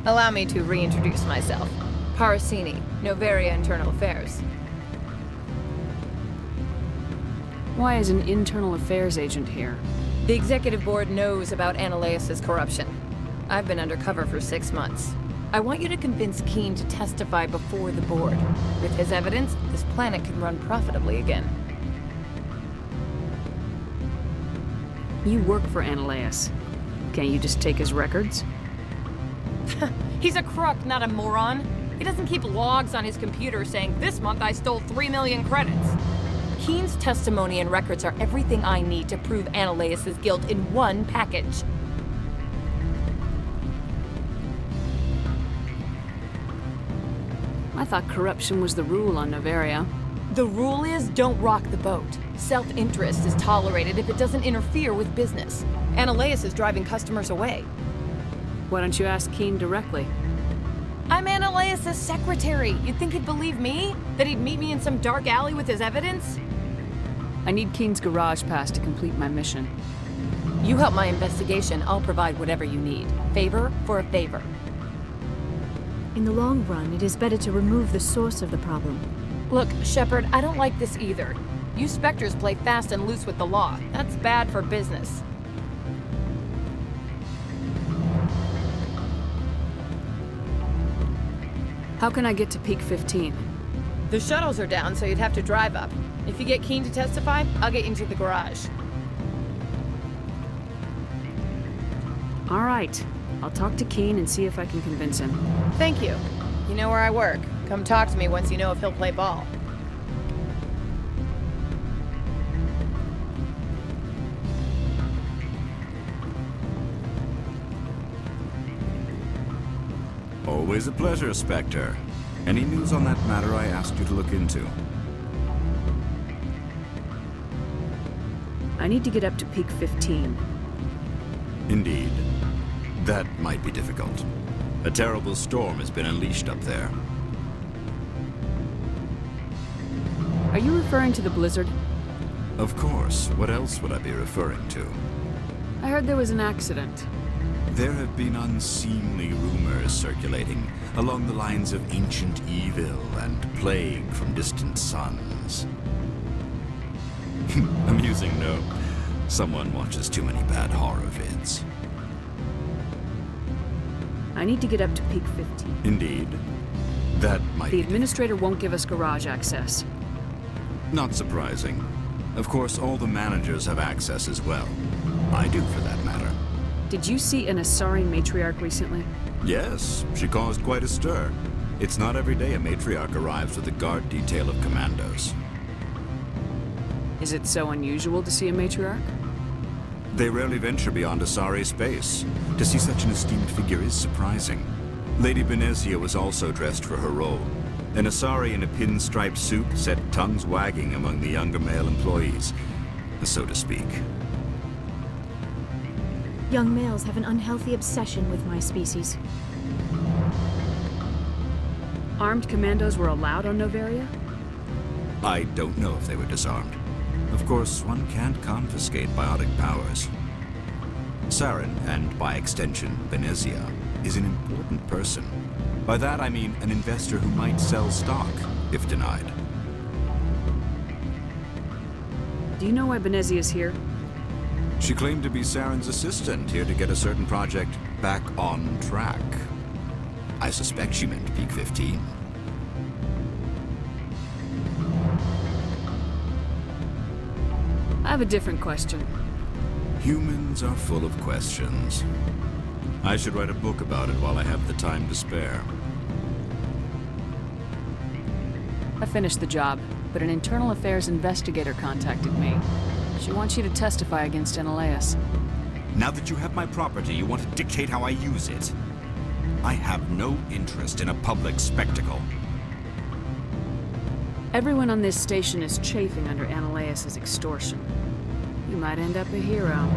Allow me to reintroduce myself. Parasini, Novaria Internal Affairs. Why is an internal affairs agent here? The executive board knows about Ananias' corruption. I've been undercover for 6 months. I want you to convince Keene to testify before the board. With his evidence, this planet can run profitably again. You work for Ananias. Can't you just take his records? He's a crook, not a moron. He doesn't keep logs on his computer saying, "This month I stole 3 million credits." Keene's testimony and records are everything I need to prove Ananias' guilt in one package. I thought corruption was the rule on Novaria. The rule is, don't rock the boat. Self-interest is tolerated if it doesn't interfere with business. Ananias is driving customers away. Why don't you ask Keene directly? I'm Ananias' secretary. You'd think he'd believe me? That he'd meet me in some dark alley with his evidence? I need Keene's garage pass to complete my mission. You help my investigation, I'll provide whatever you need. Favor for a favor. In the long run, it is better to remove the source of the problem. Look, Shepard, I don't like this either. You Spectres play fast and loose with the law. That's bad for business. How can I get to Peak 15? The shuttles are down, so you'd have to drive up. If you get Keene to testify, I'll get you into the garage. All right. I'll talk to Keene and see if I can convince him. Thank you. You know where I work. Come talk to me once you know if he'll play ball. Always a pleasure, Spectre. Any news on that matter I asked you to look into? I need to get up to Peak 15. Indeed. That might be difficult. A terrible storm has been unleashed up there. Are you referring to the blizzard? Of course. What else would I be referring to? I heard there was an accident. There have been unseemly rumors circulating along the lines of ancient evil and plague from distant suns. Amusing, no? Someone watches too many bad horror vids. I need to get up to Peak 15. Indeed. That might The be administrator won't give us garage access. not surprising. Of course, all the managers have access as well. I do, for that matter. Did you see an Asari matriarch recently? Yes, she caused quite a stir. It's not every day a matriarch arrives with a guard detail of commandos. Is it so unusual to see a matriarch? They rarely venture beyond Asari space. To see such an esteemed figure is surprising. Lady Benezia was also dressed for her role. An Asari in a pinstripe suit set tongues wagging among the younger male employees, so to speak. Young males have an unhealthy obsession with my species. Armed commandos were allowed on Novaria? I don't know if they were disarmed. Of course, one can't confiscate biotic powers. Saren, and by extension, Benezia, is an important person. By that I mean an investor who might sell stock, if denied. Do you know why Benezia is here? She claimed to be Saren's assistant, here to get a certain project back on track. I suspect she meant Peak 15. I have a different question. Humans are full of questions. I should write a book about it while I have the time to spare. I finished the job, but an internal affairs investigator contacted me. She wants you to testify against Ananias. Now that you have my property, you want to dictate how I use it. I have no interest in a public spectacle. Everyone on this station is chafing under Ananias' extortion. You might end up a hero.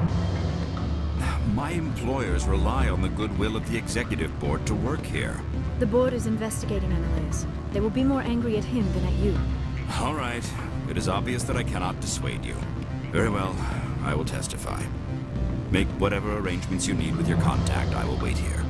My employers rely on the goodwill of the executive board to work here. The board is investigating Ananias. They will be more angry at him than at you. All right. It is obvious that I cannot dissuade you. Very well. I will testify. Make whatever arrangements you need with your contact. I will wait here.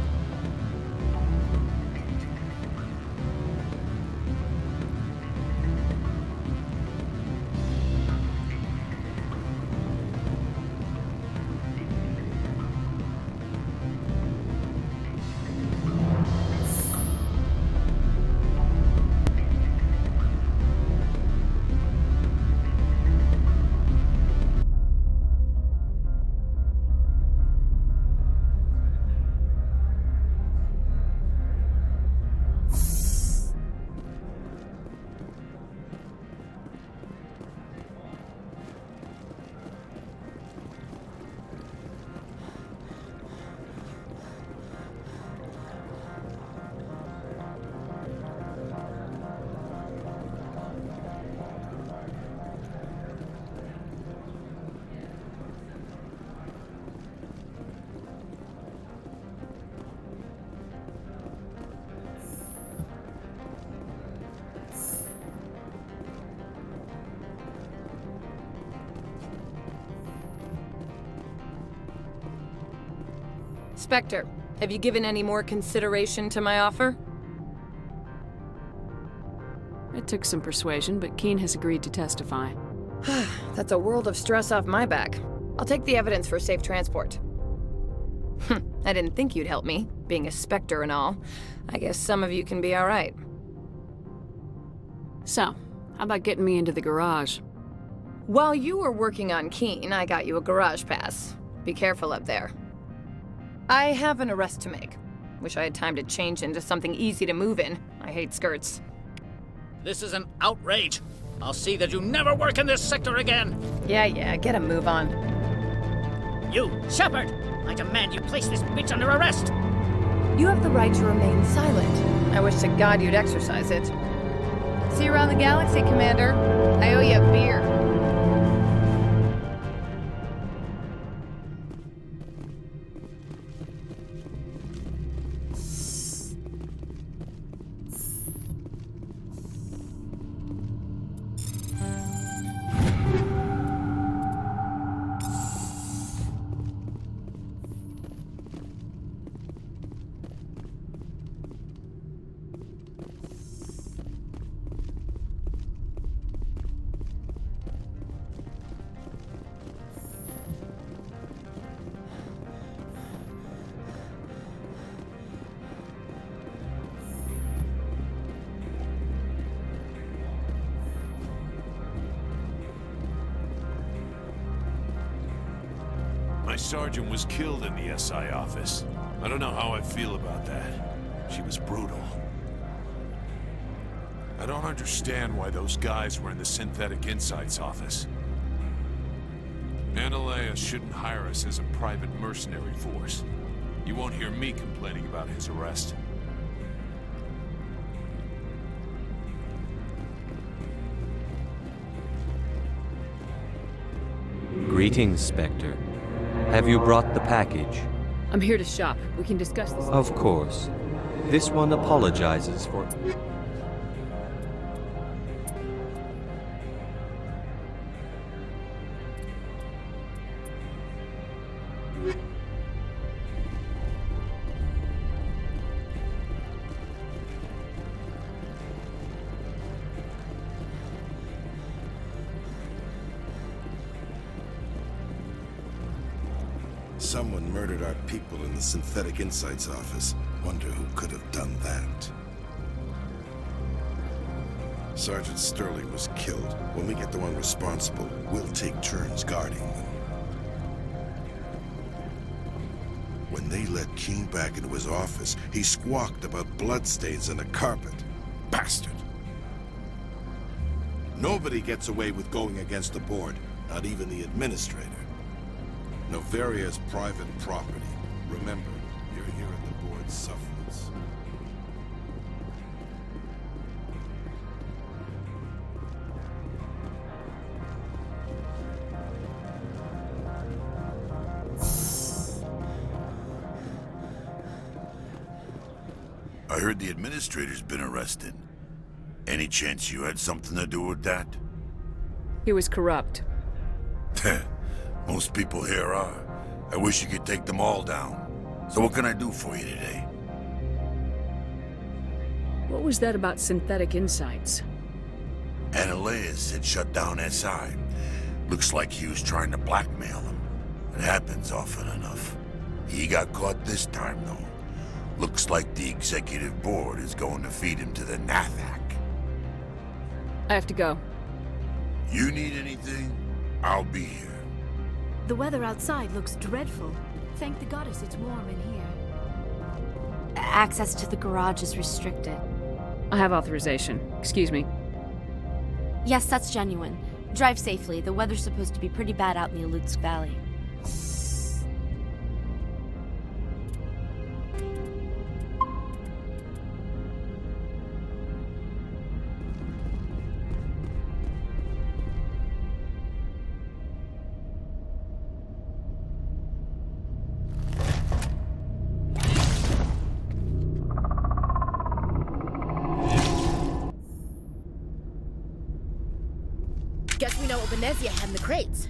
Spectre, have you given any more consideration to my offer? It took some persuasion, but Keen has agreed to testify. That's a world of stress off my back. I'll take the evidence for safe transport. I didn't think you'd help me, being a Spectre and all. I guess some of you can be alright. So, how about getting me into the garage? While you were working on Keen, I got you a garage pass. Be careful up there. I have an arrest to make. Wish I had time to change into something easy to move in. I hate skirts. This is an outrage. I'll see that you never work in this sector again. Yeah, get a move on. You, Shepard! I demand you place this bitch under arrest! You have the right to remain silent. I wish to God you'd exercise it. See you around the galaxy, Commander. I owe you a beer. My sergeant was killed in the SI office. I don't know how I feel about that. She was brutal. I don't understand why those guys were in the Synthetic Insights office. Analea shouldn't hire us as a private mercenary force. You won't hear me complaining about his arrest. Greetings, Spectre. Have you brought the package? I'm here to shop. We can discuss this. Of course. This one apologizes for... Someone murdered our people in the Synthetic Insights office. Wonder who could have done that. Sergeant Sterling was killed. When we get the one responsible, we'll take turns guarding them. When they let Keen back into his office, he squawked about bloodstains on the carpet. Bastard! Nobody gets away with going against the board, not even the administrator. Novaria's private property. Remember, you're here at the board's sufferance. I heard the administrator's been arrested. Any chance you had something to do with that? He was corrupt. Most people here are. I wish you could take them all down. So what can I do for you today? What was that about Synthetic Insights? Analea had shut down SI. Looks like he was trying to blackmail him. It happens often enough. He got caught this time, though. Looks like the executive board is going to feed him to the Nathak. I have to go. You need anything? I'll be here. The weather outside looks dreadful. Thank the goddess it's warm in here. Access to the garage is restricted. I have authorization. Excuse me. Yes, that's genuine. Drive safely. The weather's supposed to be pretty bad out in the Alutsk Valley. Guess we know what Venezia had in the crates.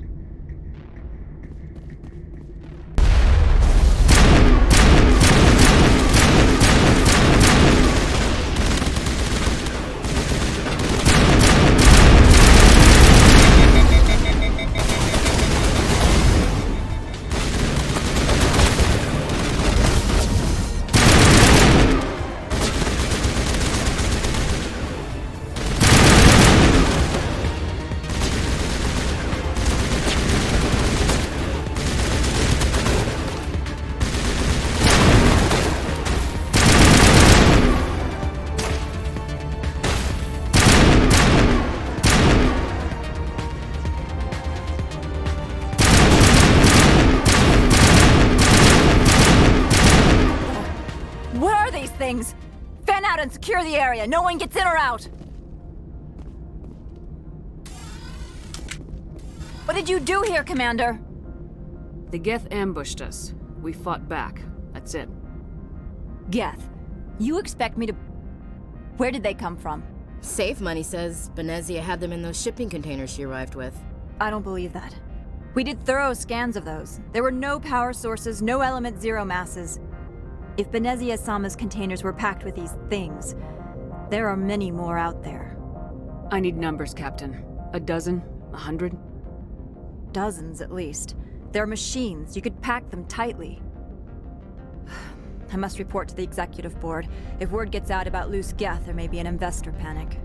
things! Fan out and secure the area! No one gets in or out! What did you do here, Commander? The Geth ambushed us. We fought back. That's it. Geth, you expect me to... Where did they come from? Safe Money says Benezia had them in those shipping containers she arrived with. I don't believe that. We did thorough scans of those. There were no power sources, no element zero masses. If Benezia Sama's containers were packed with these things, there are many more out there. I need numbers, Captain. A dozen? 100? Dozens, at least. They're machines. You could pack them tightly. I must report to the executive board. If word gets out about loose Geth, there may be an investor panic.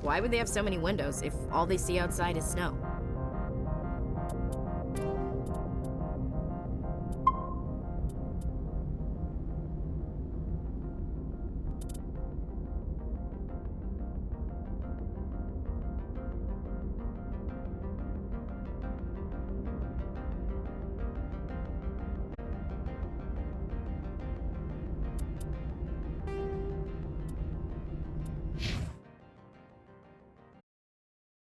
Why would they have so many windows if all they see outside is snow?